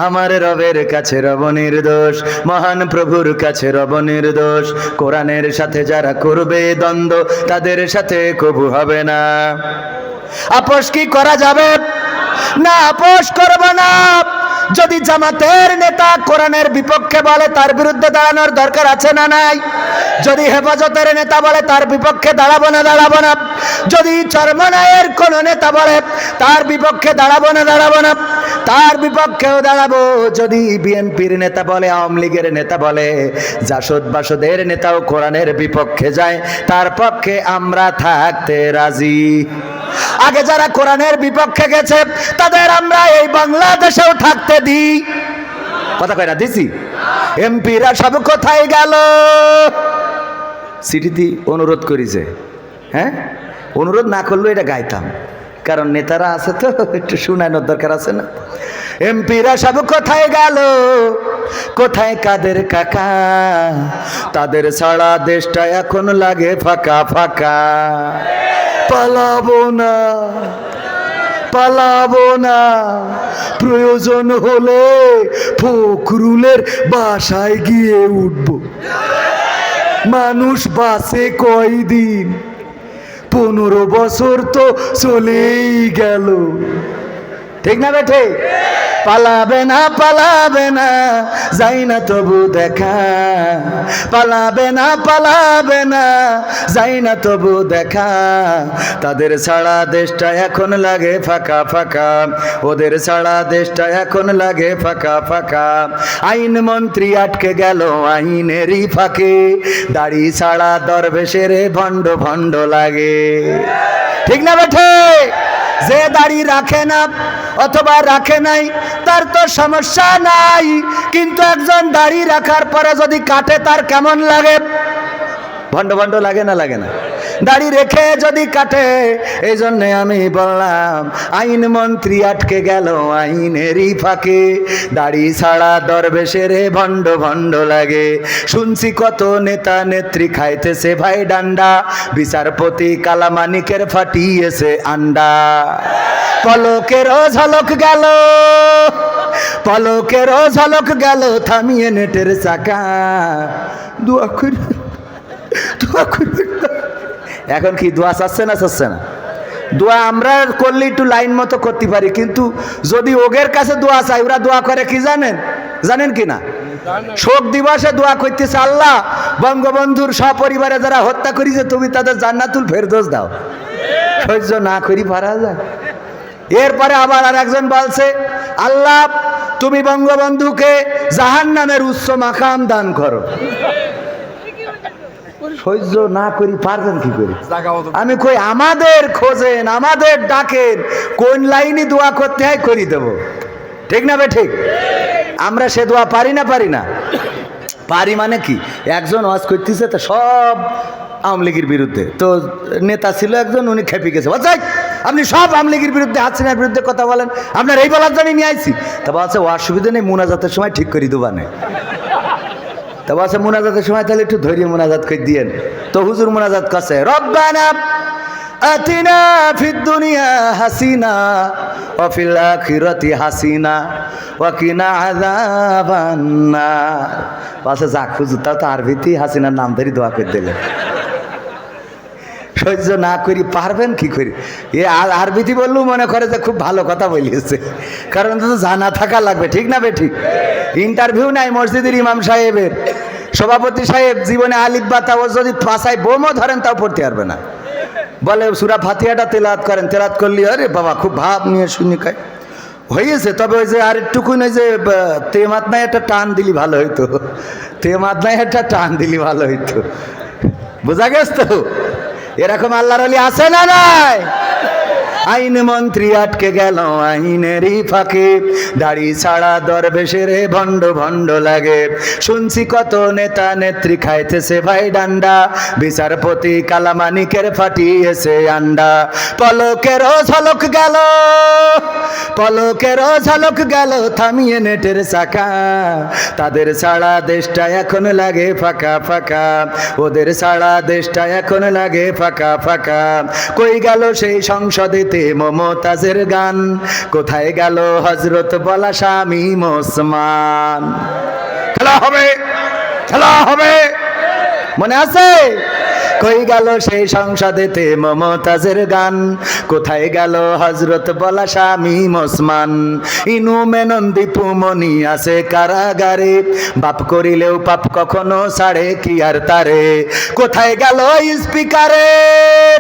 আমার রবের কাছে রব নির্দোষ, মহান প্রভুর কাছে রব নির্দোষ। কোরআনের সাথে যারা করবে দ্বন্দ্ব তাদের সাথে কবু হবে না। আপোষ কি করা যাবে? না, আপোষ করব না। যদি জামাতের নেতা কোরআনের বিপক্ষে বলে তার বিরুদ্ধে দাঁড়ানোর দরকার আছে না নাই? যদি হেফাজতের নেতা বলে তার বিপক্ষে দাঁড়াবো না? যদি চরমনায়ের কোন নেতা বলে তার বিপক্ষে দাঁড়াবো না? তার বিপক্ষেও দাঁড়াবো। যদি বিএনপির নেতা বলে, আওয়ামী লীগের নেতা বলে, জাসদ বাসদের নেতাও কোরআনের বিপক্ষে যায়, তার পক্ষে আমরা থাকতে রাজি। আগে যারা কোরআনের বিপক্ষে গেছে তাদের আমরা এই বাংলাদেশেও থাকতে দিই। কথা কয় না? দিছি। এমপিরা সব কোথায় গেল? সিটিতে অনুরোধ করেছে, হ্যাঁ, অনুরোধ না করলেও এটা গাইতাম, কারণ নেতারা আছে তো একটু শুনানোর দরকার আছে না। এমপিরা সব কোথায় গেল? কোথায় কাদের কাকা? তাদের ছাড়া দেশটা এখন লাগে ফাঁকা ফাঁকা। পালাবো না, প্রয়োজন হলে ফখরুলের বাসায় গিয়ে উঠব। মানুষ বাসে কয়দিন? 15 বছর তো চলেই গেল। ঠিক না বেঠে? পালাবে না, যাই না তবু দেখা। পালাবে না, যাই না তবু দেখা। তাদের ছাড়া দেশটা এখন লাগে ফাঁকা ফাঁকা, ওদের ছাড়া দেশটা এখন লাগে ফাঁকা ফাঁকা। আইন মন্ত্রী আটকে গেল আইনেরই ফাঁকে, দাড়ি ছাড়া দরবেশের ভণ্ড ভণ্ড লাগে। ঠিক না বেঠে? যে দাড়ি রাখে না অথবা রাখে নাই তার তো সমস্যা নাই, কিন্তু একজন দাড়ি রাখার পরে যদি কাটে তার কেমন লাগে? ভণ্ড ভণ্ড লাগে না? দাড়ি রেখে যদি কাটে। এই জন্যে আমি বললাম আইন মন্ত্রী আটকে গেল আইনেরই ফাঁকে, দাড়ি ছাড়া দরবেশের ভণ্ড ভণ্ড লাগে। শুনছি কত নেতা নেত্রী খাইতেছে ভাই ডান্ডা, বিচারপতি কালামানিকের ফাটিয়েছে আন্ডা। পলকেরও ঝলক গেল থামিয়ে নেটের চাকা। দোয়া করি। এখন কি দোয়া চাচ্ছে না? দোয়া আমরা করলে একটু লাইন মতো করতে পারি, কিন্তু যদি ওগের কাছে দোয়া চাই, ওরা দোয়া করে কি জানেন কি না? শোক দিবসে দোয়া করতেছে, আল্লাহ বঙ্গবন্ধুর সপরিবারে যারা হত্যা করেছে তুমি তাদের জান্নাতুল ফেরদৌস দাও। সহ্য না করি পারা যায়? এরপরে আবার আর একজন বলছে, আল্লাহ তুমি বঙ্গবন্ধুকে জাহান্নামের উচ্চ মাকাম দান করো। সহ্য না করি পারবেন কি করে? আমি কই আমাদের খোঁজেন, আমাদের ডাকেন, কোন লাইনে দোয়া করতে হয় করি দেব। ঠিক না ঠিক? আমরা সে দোয়া পারি না? পারি মানে কি? একজন ওয়াজ করতেছে তো সব আওয়ামী লীগের বিরুদ্ধে, তো নেতা ছিল একজন, উনি খেপে গেছে, আপনি সব আওয়ামী লীগের বিরুদ্ধে, হাসিনার বিরুদ্ধে কথা বলেন, আপনার এই বলার জন্য নিয়ে আইছি। তা বলছে অসুবিধা নেই, মুনাজাতের সময় ঠিক করে দেবানে। তা বলছে মুনাজাতের সময় তাহলে একটু ধৈর্য মুনাজাত করে দিয়েন। তো হুজুর মুনাজাত করছে, রব্বানা আতিনা ফিদ দুনিয়া হাসিনা ওয়া ফিল আখিরাতি হাসিনা ওয়া কিনা আযাবান নার। বলছে যাক হুজুর, তাও তো আরবিতে হাসিনার নাম ধরে দোয়া করে দিলেন। সহ্য না করি পারবেন কি করি? আরবিতে বললেও মনে করে যে খুব ভালো কথা বলিয়েছে, কারণ তো জানা থাকা লাগবে। ঠিক না ঠিক? ইন্টারভিউ নাই মসজিদের ইমাম সাহেবের, সভাপতি সাহেব জীবনে আলিফ বা তা ও যদি পাশায় বোমও ধরেন তাও পড়তে পারবে না। বলে সূরা ফাতিহাটা তেলাওয়াত করেন, তেলাওয়াত করলি আরে বাবা খুব ভাব নিয়ে শুনি খায় হয়েছে। তবে ওই যে আর একটুকুন ওই যে তেমাত নাই একটা টান দিলি ভালো হইতো, বোঝা গেছে তো? এরকম আল্লাহর ওলি আছে না নাই? আইন মন্ত্রী আটকে গেল আইনেরই ফাঁকে, দাড়ি ছাড়া দরবেশের ভণ্ড ভণ্ড লাগে। শুনছি কত নেতা নেত্রী খাইতেছে ভাই ডান্ডা, বিচারপতি কালামানিকের ফাটিয়েছে আন্ডা। পলকেরও ঝলক গেল থামিয়ে নেটের চাকা, তাদের ছাড়া দেশটা এখন লাগে ফাঁকা ফাঁকা, ওদের ছাড়া দেশটা এখন লাগে ফাঁকা ফাঁকা। কই গেল সেই সংসদেতে মমতাজের গান, কোথায় গেল হযরত বলা শামীম ওসমান? খেলা হবে মনে আছে? কই গেল সেই সংসদেতে মমতাজের গান, কোথায় গেল হযরত বলা শামীম ওসমান, ইনু মেনন দীপু মনি আছে কারাগারে, বাপ করিলেও পাপ কখনো ছাড়ে কি আর তারে। কোথায় গেল স্পিকারের,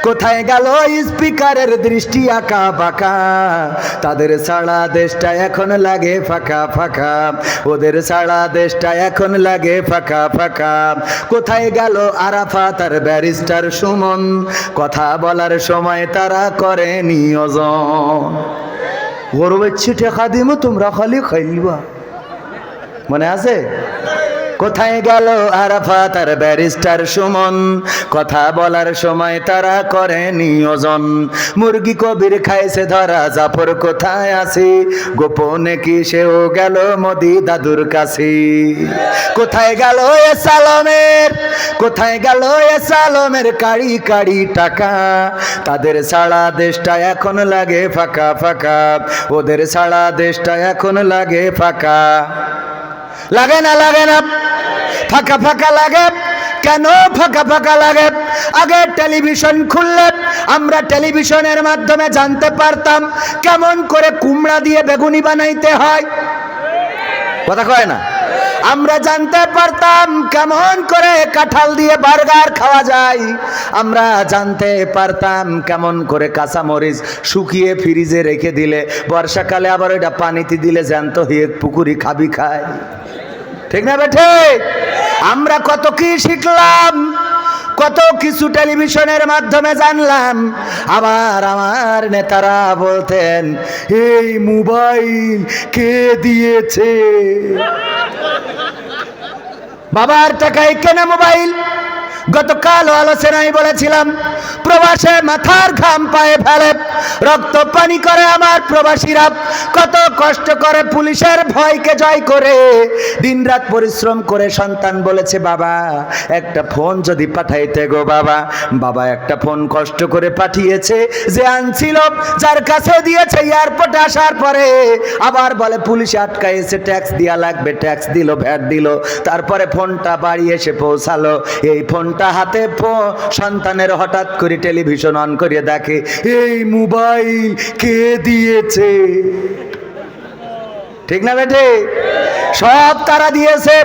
কোথায় গেল স্পিকারের দৃষ্টি আঁকা বাঁকা, তাদের ছাড়া দেশটা এখন লাগে ফাঁকা ফাঁকা, ওদের ছাড়া দেশটা এখন লাগে ফাঁকা ফাঁকা। কোথায় গেল আরাফাত আর ব্যারিস্টার সুমন, কথা বলার সময় তারা করে নিয়োজন। গরবেচ্ছি টেকা দিমু তোমরা খালি খাইলিবা, মনে আছে? কোথায় গেল আরাফাত আর ব্যারিস্টার সুমন, কথা বলার সময় তারা করে নিয়োজন। মুরগি কবির খাইছে ধরা, জাফর কোথায় আছে, গোপনে কি সেও গেল মোদি দাদুর কাছে। কোথায় গেল এ সালমের, কোথায় গেল এ সালমের কাড়ি কাড়ি টাকা, তাদের ছাড়া দেশটা এখন লাগে ফাঁকা ফাঁকা, ওদের ছাড়া দেশটা এখন লাগে ফাঁকা। লাগে না, লাগে না, ফাঁকা ফাঁকা লাগে। কেন ফাঁকা ফাঁকা লাগে? আগে টেলিভিশন খুললে আমরা টেলিভিশনের মাধ্যমে জানতে পারতাম কেমন করে কুমড়া দিয়ে বেগুনি বানাইতে হয়, কথা কয় না? আমরা জানতে পারতাম কেমন করে কাঁঠাল দিয়ে বার্গার খাওয়া যায়, আমরা জানতে পারতাম কেমন করে কাঁচামরিচ শুকিয়ে ফ্রিজে রেখে দিলে বর্ষাকালে আবার ওইটা পানিতে দিলে জ্যান্ত হয়ে পুকুরি খাবি খায়, ঠিক না বেঠে? আমরা কত কি শিখলাম, কত কিছু টেলিভিশনের মাধ্যমে জানলাম। আবার আমার নেতারা বলতেন এই মোবাইল কে দিয়েছে? বাবার টাকায় কেনা মোবাইল। গতকাল আলোচনায় বলেছিলাম প্রবাসে মাথার ঘাম পায়ে ফেলে রক্ত পানি করে আমার প্রবাসীরা, কত কষ্ট করে পুলিশের ভয়কে জয় করে দিনরাত পরিশ্রম করে সন্তান বলেছে বাবা একটা ফোন যদি পাঠাইতে গো বাবা। বাবা একটা ফোন কষ্ট করে পাঠিয়েছে, যে আনছিল যার কাছে দিয়েছে এয়ারপোর্টে আসার পরে আবার বলে পুলিশে আটকাইছে, ট্যাক্স দেওয়া লাগবে, ট্যাক্স দিল, ভ্যাট দিল, তারপরে ফোনটা বাড়ি এসে পৌঁছালো। এই ফোনটা হাতে সন্তানের হঠাৎ করে টেলিভিশন অন করে দেখে এই মোবাইল কে দিয়েছে, ঠিক না বেটে? সব তারা দিয়েছে।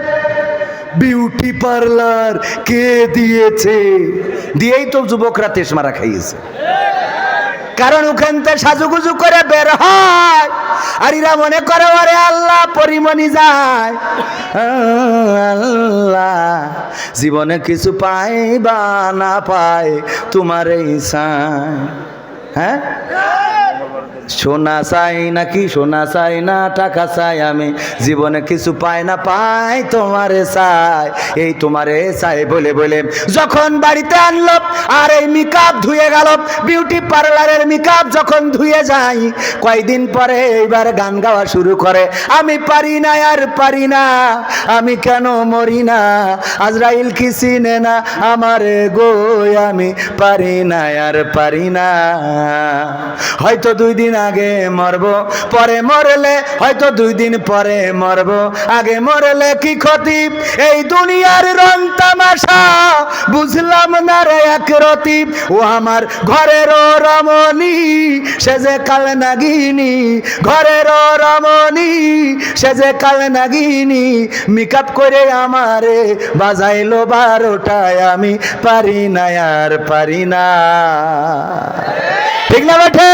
বিউটি পার্লার কে দিয়েছে? দিয়েই তো যুবকরা তেশমারা খাইয়েছে, কারণ ওখান থেকে সাজুগুজু করে বের হয় আর এরা মনে করে ওরে আল্লাহ পরিমণি যায়, আল্লাহ জীবনে কিছু পাই বা না পাই তোমার এই চাই। হ্যাঁ, সোনা চাই নাকি সোনা চাই না, টাকা চাই আমি, জীবনে কিছু পাই না পাই তোমারে চাই, এই তোমারে চাই বলে বলে যখন বাড়িতে আনলো আর এই মেকআপ ধুয়ে গেল, বিউটি পার্লারের মেকআপ যখন ধুয়ে যায় কয়দিন পরে এইবার গান গাওয়া শুরু করে, আমি পারি না আর পারি না, আমি কেন মরি না, আজরাইল কি চিনে না আমারে গো, আমি পারি না আর পারি না। হয়তো 2 দিন আগে মরবো, পরে মরলে হয়তো 2 দিন পরে মরবো, আগে মরলে কি ক্ষতি, এই দুনিয়ার রং তামাশা বুঝলাম না রে এক রতি, ও আমার ঘরের রমণী সে যে কাল নাগিনী, ঘরের রমণী সে যে কাল নাগিনী, মেকআপ করে আমারে বাজাইলো 12টায়, আমি পারি না আর পারি না, ঠিক না বেঠে?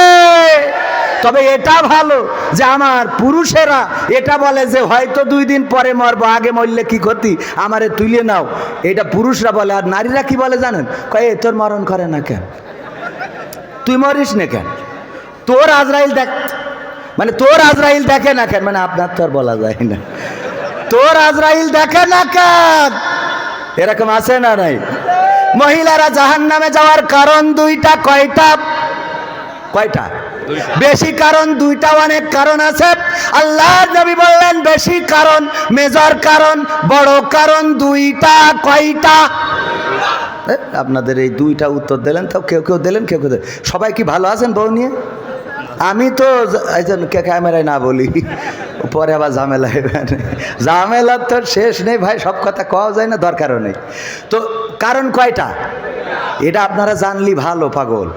তবে এটা ভালো যে আমার পুরুষেরা এটা বলে যে হয়তো 2 দিন পরে মরবো, আগে মরলে কি ক্ষতি, আমারে তুলে নাও, এটা পুরুষরা বলে। আর নারীরা কি বলে জানেন? কয় এ তোর মরণ করে না কেন, তুই মরিস না কেন, তোর আজরাইল দেখ, মানে তোর আজরাইল দেখে না কেন, মানে আপনার তো আর বলা যায় না, তোর আজরাইল দেখে না কেন, এরকম আছে না নাই? মহিলারা জাহান্নামে যাওয়ার কারণ 2টা, কয়টা? কয়টা? বেশি কারণ 2টা, অনেক কারণ আছে। আল্লাহ নবী বললেন বেশি কারণ, মেজর কারণ, বড় কারণ 2টা, কয়টা? আপনাদের এই 2টা উত্তর দিলেন, তাও কেউ কেউ দিলেন, কেউ কেউ সবাই কি ভালো আছেন বউ নিয়ে? আমি তো ক্যামেরায় না বলি, পরে আবার ঝামেলা, ঝামেলার তো শেষ নেই ভাই, সব কথা কওয়া যায় না, দরকারও নেই। তো কারণ কয়টা? এটা আপনারা জানলি ভালো পাগল,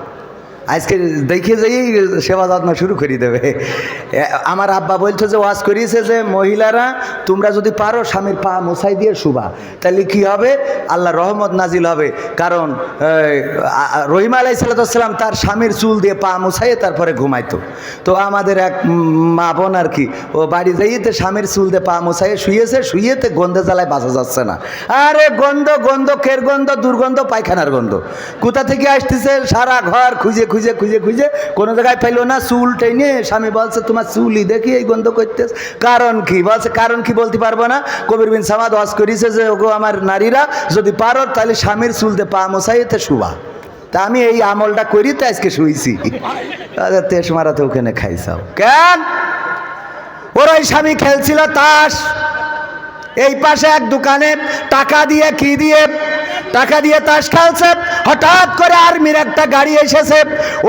আজকে দেখে যেই সেবা যত্ন শুরু করে দেবে। আমার আব্বা বলছে যে ওয়াজ করিয়েছে যে মহিলারা তোমরা যদি পারো স্বামীর পা মোছাই দিয়ে শুবা, তাহলে কি হবে, আল্লাহ রহমত নাজিল হবে। কারণ রহিম আলাইহিস সালাম তার স্বামীর চুল দিয়ে পা মোছাইয়ে তারপরে ঘুমাইতো। তো আমাদের এক মা বোন আর কি, ও বাড়ি যাইতে স্বামীর চুল দিয়ে পা মোছাইয়ে শুয়েতে গন্ধে জ্বালায় বাঁচা যাচ্ছে না। আরে গন্ধ গন্ধ, কের গন্ধ, দুর্গন্ধ, পায়খানার গন্ধ কোথা থেকে আসতেছে, সারা ঘর খুঁজে খুঁজে খুঁজে খুঁজে কোনো জায়গায় পাইলো না। চুল টেনে স্বামী বলছে তোমার চুলই দেখি এই গন্ধ করতে, কারণ কি বলছে, কারণ কি বলতে পারবো না। কবির বিন সামাদ ওয়াজ করেছে যে ওগো আমার নারীরা যদি পারো তাহলে স্বামীর চুল দিয়ে পা মোছাইতে শুবা। তা আমি এই আমলটা করি তো আজকে শুইছি। তেস মারাতে ওখানে খাইছাও কেন? ওর ওই স্বামী খেলছিল তাস, এই পাশে এক দোকানে টাকা দিয়ে তাস খেলছে। হঠাৎ করে আর্মির একটা গাড়ি এসেছে,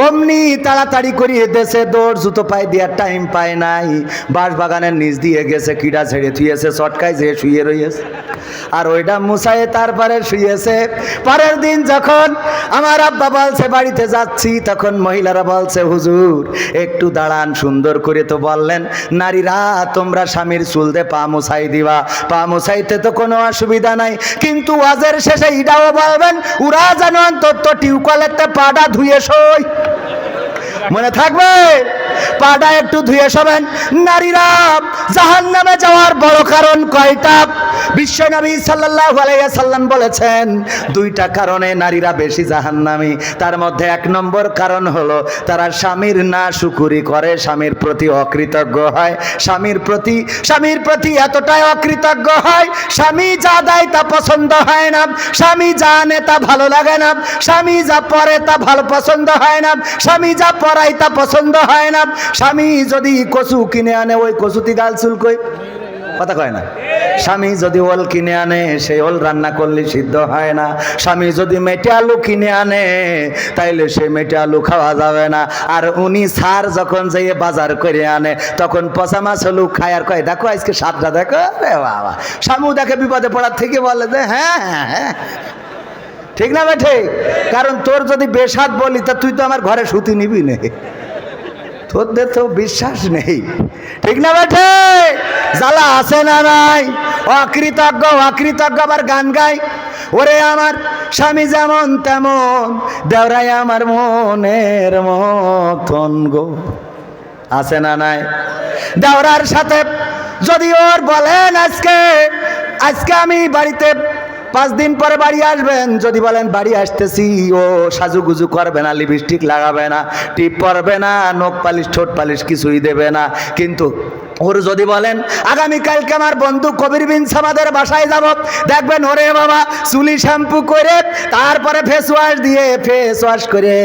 অমনি তাড়াতাড়ি করিয়ে দেশে দৌড়, জুতো পায়ে দেওয়ার টাইম পায় নাই, বাঁশ বাগানের নিচ দিয়ে গেছে, কিডা ছেড়ে থুয়েছে, চটকায় যে শুয়ে রয়েছে, আর ওইটা মুছায়ে তারপরে শুয়েছে। পরের দিন যখন আমার আব্বা বলছে বাড়িতে যাচ্ছি, তখন মহিলারা বলছে হুজুর একটু দাঁড়ান, সুন্দর করে তো বললেন নারীরা তোমরা স্বামীর চুল দিয়ে পা মুছাই দিবা, পা মুছাইতে তো কোনো অসুবিধা নাই, কিন্তু ওয়াজের শেষে এটাও বলবেন ওরা যেন অন্তত টিউবওয়েলের পাটা ধুয়ে সই। মনে থাকবে, পাটা একটু ধুয়ে শোবেন। নারীরা জাহান্নামে যাওয়ার বড় কারণ কয়টা? বিশ্বনবী সাল্লাল্লাহু আলাইহি সাল্লাম বলেছেন দুইটা কারণে নারীরা বেশি জাহান্নামী। তার মধ্যে এক নম্বর কারণ হলো তারা স্বামীর নাশুকরি করে, স্বামীর প্রতি অকৃতজ্ঞ হয়, স্বামীর প্রতি এতটাই অকৃতজ্ঞ হয়, স্বামী যা দেয় তা পছন্দ হয় না, স্বামী যা আনে তা ভালো লাগে না, স্বামী যা পরে তা ভালো পছন্দ হয় না, স্বামী যা পরায় তা পছন্দ হয় না। স্বামী যদি কচু কিনে আনে ওই কচুতি গাল চুলকই, কথা কয় না। স্বামী যদি ওল কিনে আনে সেই ওল রান্না করলে সিদ্ধ হয় না। স্বামী যদি মেটে আলু কিনে আনে তাইলে সেই মেটে আলু খাওয়া যাবে না। আর উনি সার যখন যেয়ে বাজার করে আনে তখন পচা মাছ হলু খায়, আর কয় দেখো আজকে স্বাদটা দেখো। রে বাবা, স্বামী দেখে বিপদে পড়ার থেকে বলে যে হ্যাঁ হ্যাঁ হ্যাঁ, ঠিক না বেঠে? কারণ তোর যদি বেসাদ বলি তা তুই তো আমার ঘরে সুতি নিবি না, তোদের তো বিশ্বাস নেই, ঠিক না বেঠে? জ্বালা আছে না নাই? অকৃতজ্ঞ আবার গান গায়, ওরে আমার স্বামী যেমন তেমন দেওরাই আমার মনের মতন গো, আছে না নাই? দেওরার সাথে যদি ওর বলেন আজকে আমি বাড়িতে 5 দিন পরে বাড়ি আসবেন, যদি বলেন বাড়ি আসতেছি, ও সাজুগুজু করবে না, লিপস্টিক লাগাবে না, টিপ পরবে না, নখ পালিশ ঠোঁট পালিশ কিছুই দেবে না। কিন্তু ওর যদি বলেন আগামীকালকে আমার বন্ধু কবির বিন সামাদের বাসায় যাব, দেখবেন ওরে বাবা চুলি শ্যাম্পু করে তারপরে ফেস ওয়াশ করে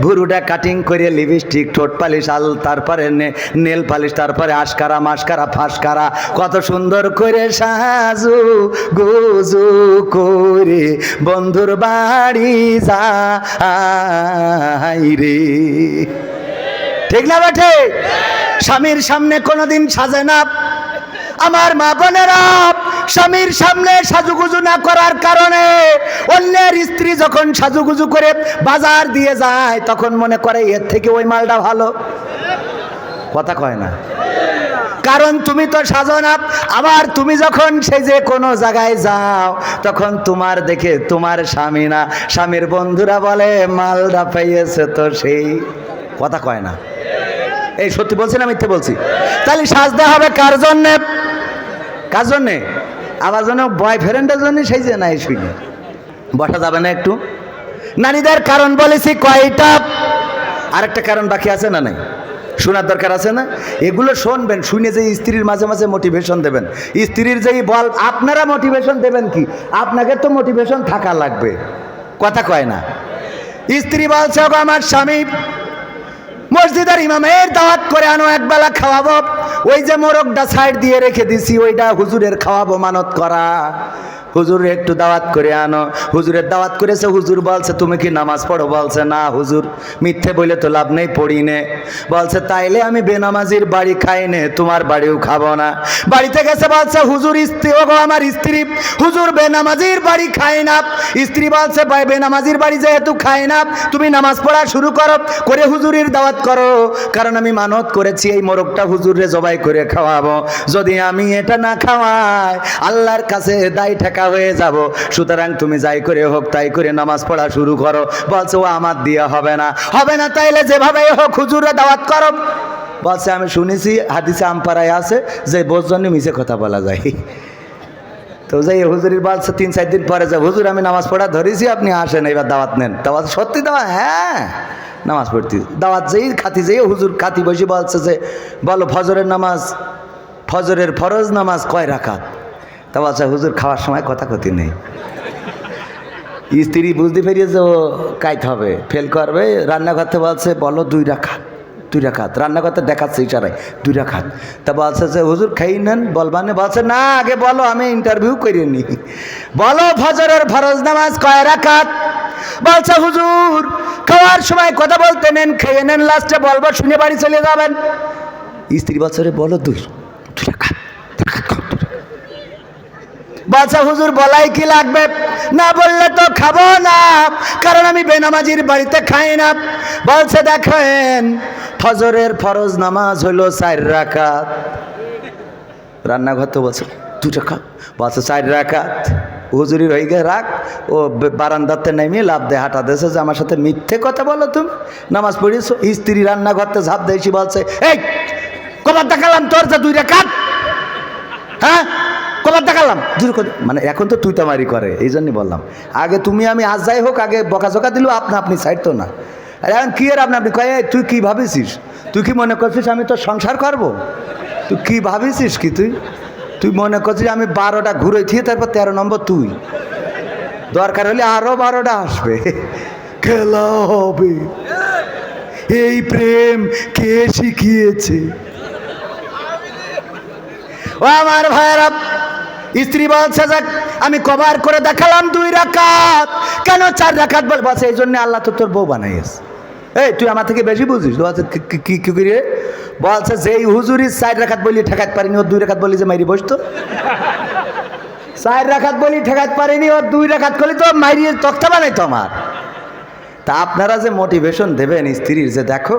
ভুরুটা কাটিং করে লিপস্টিক ঠোঁট পালিশ তারপরে নেল পালিশ, তারপরে আশকারা মাস্কারা ফাঁসকারা কত সুন্দর করে সাজু গুজু করে বন্ধুর বাড়ি যাই রে, ঠিক না বেঠে? স্বামীর সামনে কোনোদিন সাজে না। আমার মা বোনেরা, স্বামীর সামনে সাজুগুজু না করার কারণে অন্যের স্ত্রী যখন সাজুগুজু করে বাজার দিয়ে যায় তখন মনে করে এর থেকে ওই মালটা ভালো, কথা কয় না। কারণ তুমি তো সাজো না। আবার তুমি যখন সেই যে কোনো জায়গায় যাও তখন তোমার দেখে তোমার স্বামী না, স্বামীর বন্ধুরা বলে মালটা পেয়েছে তো সেই, কথা কয় না। এই সত্যি বলছি না মিথ্যে বলছি? তাহলে সাজতে হবে কার জন্যে? কার জন্যে? আবার যেন বয়ফ্রেন্ডের জন্য সেই যে নাই শুনে বসা যাবে না একটু? নারীদের কারণ বলেছি কয়টা, আরেকটা কারণ বাকি আছে না নাই? শোনার দরকার আছে না? এগুলো শুনবেন, শুনে যে স্ত্রীর মাঝে মাঝে মোটিভেশন দেবেন। স্ত্রীর যেই বল, আপনারা মোটিভেশন দেবেন কি? আপনাকে তো মোটিভেশন থাকা লাগবে, কথা কয় না। স্ত্রী বলছে আমার স্বামী মসজিদের ইমামের দাওয়াত করে আনো, একবেলা খাওয়াবো, ওই যে মোরগটা সাইড দিয়ে রেখে দিছি ওইটা হুজুরের খাওয়াবো, মানত করা। হুজুর একটু দাওয়াত করে আনো। হুজুরের দাওয়াত করেছে, হুজুর বলছে তুমি কি নামাজ পড়ো? বলছে না হুজুর, মিথ্যে বলে তো লাভ নেই, পড়ি নে। বলছে তাইলে আমি বেনামাজির বাড়ি খাই নে, তোমার বাড়িও খাবো না। বাড়িতে গেছে, বলছে হুজুর স্ত্রী, ও গো আমার স্ত্রী, হুজুর বেনামাজির বাড়ি খায় না। স্ত্রী বলছে ভাই বেনামাজির বাড়ি যেহেতু খায় না, তুমি নামাজ পড়া শুরু করো, করে হুজুরের দাওয়াত করো, কারণ আমি মানত করেছি এই মোরগটা হুজুরে জবাই করে খাওয়াবো। যদি আমি এটা না খাওয়াই আল্লাহর কাছে দায় ঠেকা হয়ে যাব, সুতরাং তুমি যাই করে হোক তাই করে নামাজ পড়া শুরু করো। বলছে ও আমার দিয়া হবে না। হবে না তাইলে যেভাবে হোক হুজুরে দাওয়াত করো। বলছে আমি শুনেছি হাদিসে আমপাড়ায় আছে যে বোঝজনই মিছে কথা বলা যায়। তো যাই হুজুরের বলছে 3-4 দিন পরে যে হুজুর আমি নামাজ পড়া ধরেছি, আপনি আসেন এবার দাওয়াত নেন। দাওয়াত সত্যি দাওয়াত? হ্যাঁ নামাজ পড়তি দাওয়াত যেই খাতি যেই হুজুর খাতি বসে বলছে যে বলো ফজরের নামাজ, ফজরের ফরজ নামাজ কয় রাকাত? তা বলছে হুজুর খাওয়ার সময় কথা কথি নেই। স্ত্রী বুঝতে পেরিয়ে যে ও কাইতে হবে, ফেল করবে, রান্না করতে বলছে বলো 2 রাকাত, 2 রাকাত রান্না করতে দেখাচ্ছে ইশারায় 2 রাকাত। তা বলছে যে হুজুর খাই নেন বলবানে? বলছে না আগে বলো, আমি ইন্টারভিউ করিনি, বলো ফজরের ফরজ নামাজ কয় রাকাত? বলছে হুজুর খাওয়ার সময় কথা বলতে নেন, খেয়ে নেন, লাস্টে বলবো শুনে বাড়ি চলে যাবেন। স্ত্রী বলছে রে বলো 2 রাকাত। বলছে হুজুর বলাই কি লাগবে, না বললে তো খাবো না, কারণ আমি বেনামাজির বাড়িতে খাই না। বলছে দেখেন ফজরের ফরজ নামাজ হলো 4 রাকাত। রান্নাঘর তো বলছে 2 রাকাত, বলছে 4 রাকাত। হুজুরির হয়ে গিয়ে রাখ, ও বারান্দাতে নেমে লাভ দেয় হাঁটা দেশে যে আমার সাথে মিথ্যে কথা বলো, তুমি নামাজ পড়িয়েছো। স্ত্রী রান্নাঘরতে ঝাঁপ দিয়েছি, বলছে এই কবার দেখালাম তোর যে 2 রাকাত? হ্যাঁ কবার দেখালাম? মানে এখন তো তুই তামারি করে, এই জন্যই বললাম। আগে তুমি আমি আজ যাই হোক, আগে বকাঝকা দিল আপনা আপনি সাইড তো না। আর এখন কি আর আপনি আপনি কয়ে তুই কি ভাবিছিস? তুই কি মনে করছিস আমি তো সংসার করব? তুই কি ভাবিছিস কি? তুই মনে করছিস আমি 12টা ঘুরে থিয়ে তারপর 13 নম্বর তুই? দরকার হলে আরো 12টা আসবে, খেলা হবে। এই প্রেম কে শিখিয়েছে? ও আমার ভাইরা, স্ত্রী বলছে যে আমি কবার করে দেখালাম 2 রাকাত, কেন 4 রাকাত বলছে? এই জন্য আল্লাহ তো তোর বউ বানাইছে। এই তুই আমার থেকে বেশি বুঝিস? কি রে? বলছে যেই হুজুরি 4 রাকাত বলি ঠেকাতে পারিনি, ওর 2 রাকাত বলি যে মাইরি বসতো। 4 রাকাত বলি ঠেকাতে পারিনি, ওর 2 রাকাত করলি তো মাইরিয়ে তক্তা বানাইতো আমার। তা আপনারা যে মোটিভেশন দেবেন স্ত্রীর যে দেখো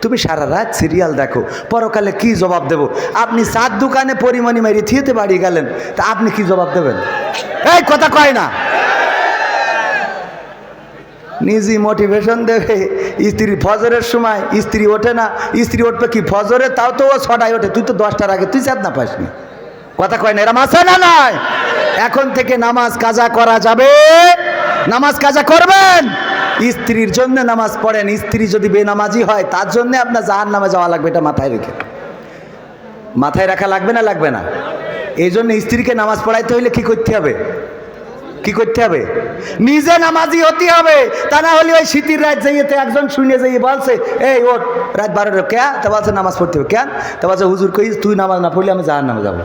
তুমি সারা রাত সিরিয়াল দেখো, পরকালে কি জবাব দেব? আপনি 4 দোকানে পরিমণি মারি থিয়েতে বাড়ি গেলেন, তা আপনি কি জবাব দেবেন? এই কথা কয় না। নিজে মোটিভেশন দেবে স্ত্রী। ফজরের সময় স্ত্রী ওঠে না, স্ত্রী উঠবে কি ফজরে? তাও তো ও 6টায় ওঠে, তুই তো 10টার আগে তুই চাঁদ না পাসনি। কথা কয় না, এরা মাসে না নয়। এখন থেকে নামাজ কাজা করা যাবে, নামাজ কাজা করবেন। স্ত্রীর জন্য নামাজ পড়েন। স্ত্রী যদি বেনামাজি হয় তার জন্য আপনার জাহান্নামে যাওয়া লাগবে, এটা মাথায় রাখা লাগবে না? লাগবে না? এই জন্য স্ত্রীকে নামাজ পড়াইতে হইলে কি করতে হবে? কি করতে হবে? নিজে নামাজি হতে হবে। তা না হলে ওই শীতের রাত যাইতে একজন শুনে যাই বলছে এই ওর রাত 12টা কে? তা বলছে নামাজ পড়তে হবে। কেন? তা বলছে হুজুর কই তুই নামাজ না পড়লে আমি জাহান্নামে যাবো।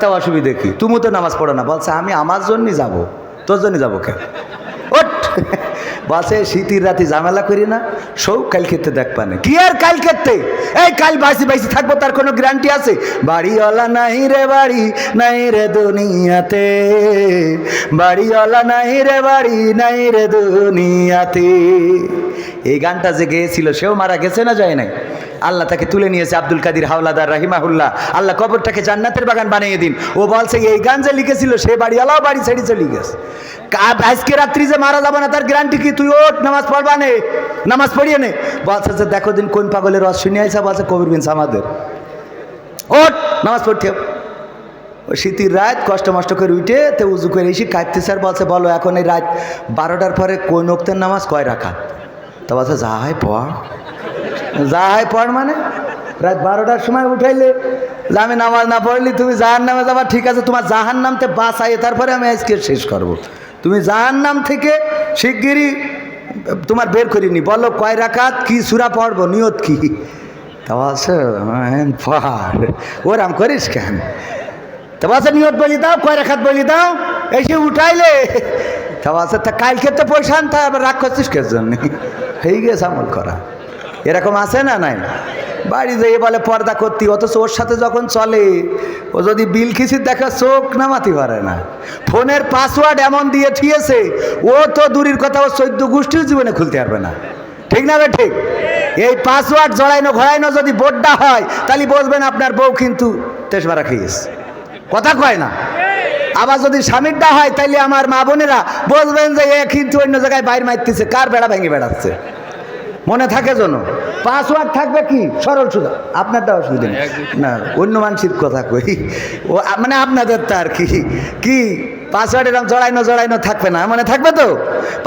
তাও অসুবিধা কি? তুমি তো নামাজ পড়ো না। বলছে আমি আমার জন্যই যাবো, তোর জন্য যাবো কেন? ওঠ বলছে শীতের রাতে ঝামেলা করি না, সৌ কাল খেতে দেখবানে। কি আর কাল খেতে? এই কাল বাইসি থাকবো তার কোনো গ্যারান্টি আছে? বাড়িওয়ালা নাই রে বাড়ি নাই রে দুনিয়াতে, বাড়িওয়ালা নাই রে বাড়ি নাই রে দুনিয়াতে। এই গানটা যে গেয়েছিল সেও মারা গেছে না যায় নাই? আল্লাহ তাকে তুলে নিয়েছে, আব্দুল কাদির হাওলাদার রাহিমাহুল্লাহ। আল্লাহ কবরটাকে জান্নাতের বাগান বানিয়ে দিন। ও বলছে এই গান যে লিখেছিল সে বাড়িওয়ালাও বাড়ি ছেড়ে চলে গেছে। আজকে রাত্রি যে মারা যাবে না তার গ্যারান্টি কি? তুই ওঠ নামাজ পড়বা নে, নামাজ পড়িয়ে নে। বলছে যে দেখো দিন কোন পাগলের রস শুনে আইসা, বলছে কবির বিন সামাদের। ওঠ নামাজ পড়তে হবে। ওই শীতের রাত কষ্ট মষ্ট করে উঠে তো উজু করে এসে কাঁদতে স্যার বলছে বলো এখন এই রাত 12টার পরে কোন ওক্তের নামাজ কয় রাকাত? তা বলছে যা হয় পড়, যা হয় পড়। মানে রাত 12টার সময় উঠাইলে যে আমি নামাজ না পড়লি তুমি জাহান্নামে যাবা, ঠিক আছে তোমার জাহান্নামতে বাঁচাই, তারপরে আমি আজকে শেষ করবো। তুমি জাহান্নাম থেকে শিগগিরই তোমার বের করিনি। বলো কয় রাকাত, কি সূরা পড়বো, নিয়ত কি? তা বলছে পড়, ওরাম করিস কেন? তা বলছে নিয়ত বলি দাও, কয় রাকাত বলি দাও। এসে উঠাইলে তা আছে, তা কালকে তো পয়সা আনতে আবার রাগ করছিস কে জন্য? হয়ে গেছে আমল করা। এরকম আছে না নাই? বাড়ি যেয়ে বলে পর্দা করতি, অথচ ওর সাথে যখন চলে ও যদি বিল খিচির দেখা চোখ নামাতে পারে না। ফোনের পাসওয়ার্ড এমন দিয়ে থিয়েছে, ও তো দূরের কথা, ও 14 গোষ্ঠীর জীবনে খুলতে পারবে না। ঠিক না? ঠিক। এই পাসওয়ার্ড জড়াইনো ঘোরাইনো যদি বোর্ডটা হয়, তাহলে বলবেন আপনার বউ কিন্তু তেজমারা খেয়েছে, কথা কয় না। আবার যদি স্বামীরটা হয়, তাইলে আমার মা বোনেরা বলবেন যে এ কিন্তু অন্য জায়গায় বাইর মারতেছে, কার বেড়া ভেঙে বেড়াচ্ছে। মনে থাকে যেন পাসওয়ার্ড থাকবে কি সরল সুদা। আপনারটা অসুবিধা নেই না, অন্য মানুষের কথা কই, ও মানে আপনাদের তো আর কি কি পাসওয়ার্ড এরকম জড়াইনো থাকবে না, মনে থাকবে তো?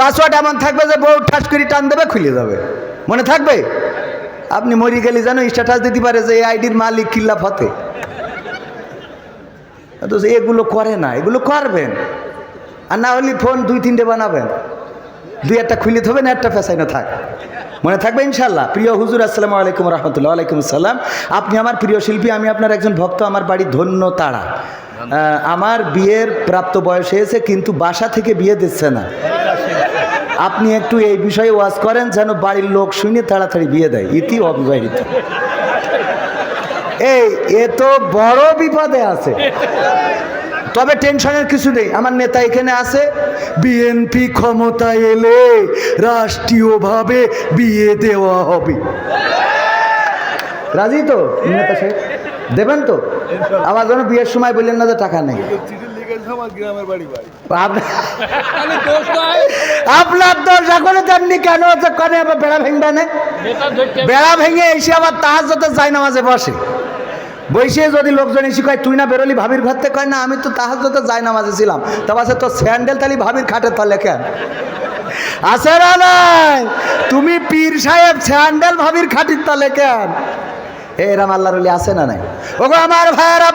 পাসওয়ার্ড এমন থাকবে যে বউ ঠাস করে টান দেবে, খুলে যাবে, মনে থাকবে। আপনি মরি গেলে জানো স্ট্যাটাস দিতে পারে যে এই আইডির মালিক কিল্লা ফতে। তো এগুলো করে না, এগুলো করবেন। আর না হলে ফোন 2-3টে বানাবেন, 2-1টা খুলে থবেন, একটা পেছাইনো থাক, মনে থাকবে ইনশাল্লাহ। প্রিয় হুজুর, আসসালামু আলাইকুম রহমতুল্লাহ। ওয়ালাইকুম আসসালাম। আপনি আমার প্রিয় শিল্পী, আমি আপনার একজন ভক্ত। আমার বাড়ি ধন্য তাড়া। আমার বিয়ের প্রাপ্ত বয়স হয়েছে, কিন্তু বাসা থেকে বিয়ে দিচ্ছে না। আপনি একটু এই বিষয়ে ওয়াজ করেন যেন বাড়ির লোক শুনে তাড়াতাড়ি বিয়ে দেয়। ইতি অবিবাহিত। এ তো বড় বিপদে আছে। তবে টেনশনের কিছু নেই, আমার নেতা এখানে আছে। বিএনপি ক্ষমতায় এলে রাষ্ট্রীয়ভাবে বিয়ে দেওয়া হবে। রাজি তো নেতা সাহেব? দেবেন তো? আমার জন্য বিয়ের সময় বললেন না যে টাকা নেই। আপনার দোষ এখনো তেমনি কেন হচ্ছে? কানে আবার বেড়া ভেঙবে না, বেড়া ভেঙে এসে আবার তাহাজ্জুদে যায় নামাজে বসে। বসে যদি লোকজন এসে কয় তুই না বেরোলি ভাবির ঘর থেকে, কয় না আমি তো তাহাজ্জুদে যায় নামাজে ছিলাম। তবে আছে তো স্যান্ডেল তালি ভাবির খাটের তলে কেন আছে না? নাই তুমি পীর সাহেব স্যান্ডেল ভাবির খাটির তলে কেন? এরম আল্লাহর ওলি আছে না নাই? ওগো আমার ভাইয়েরা,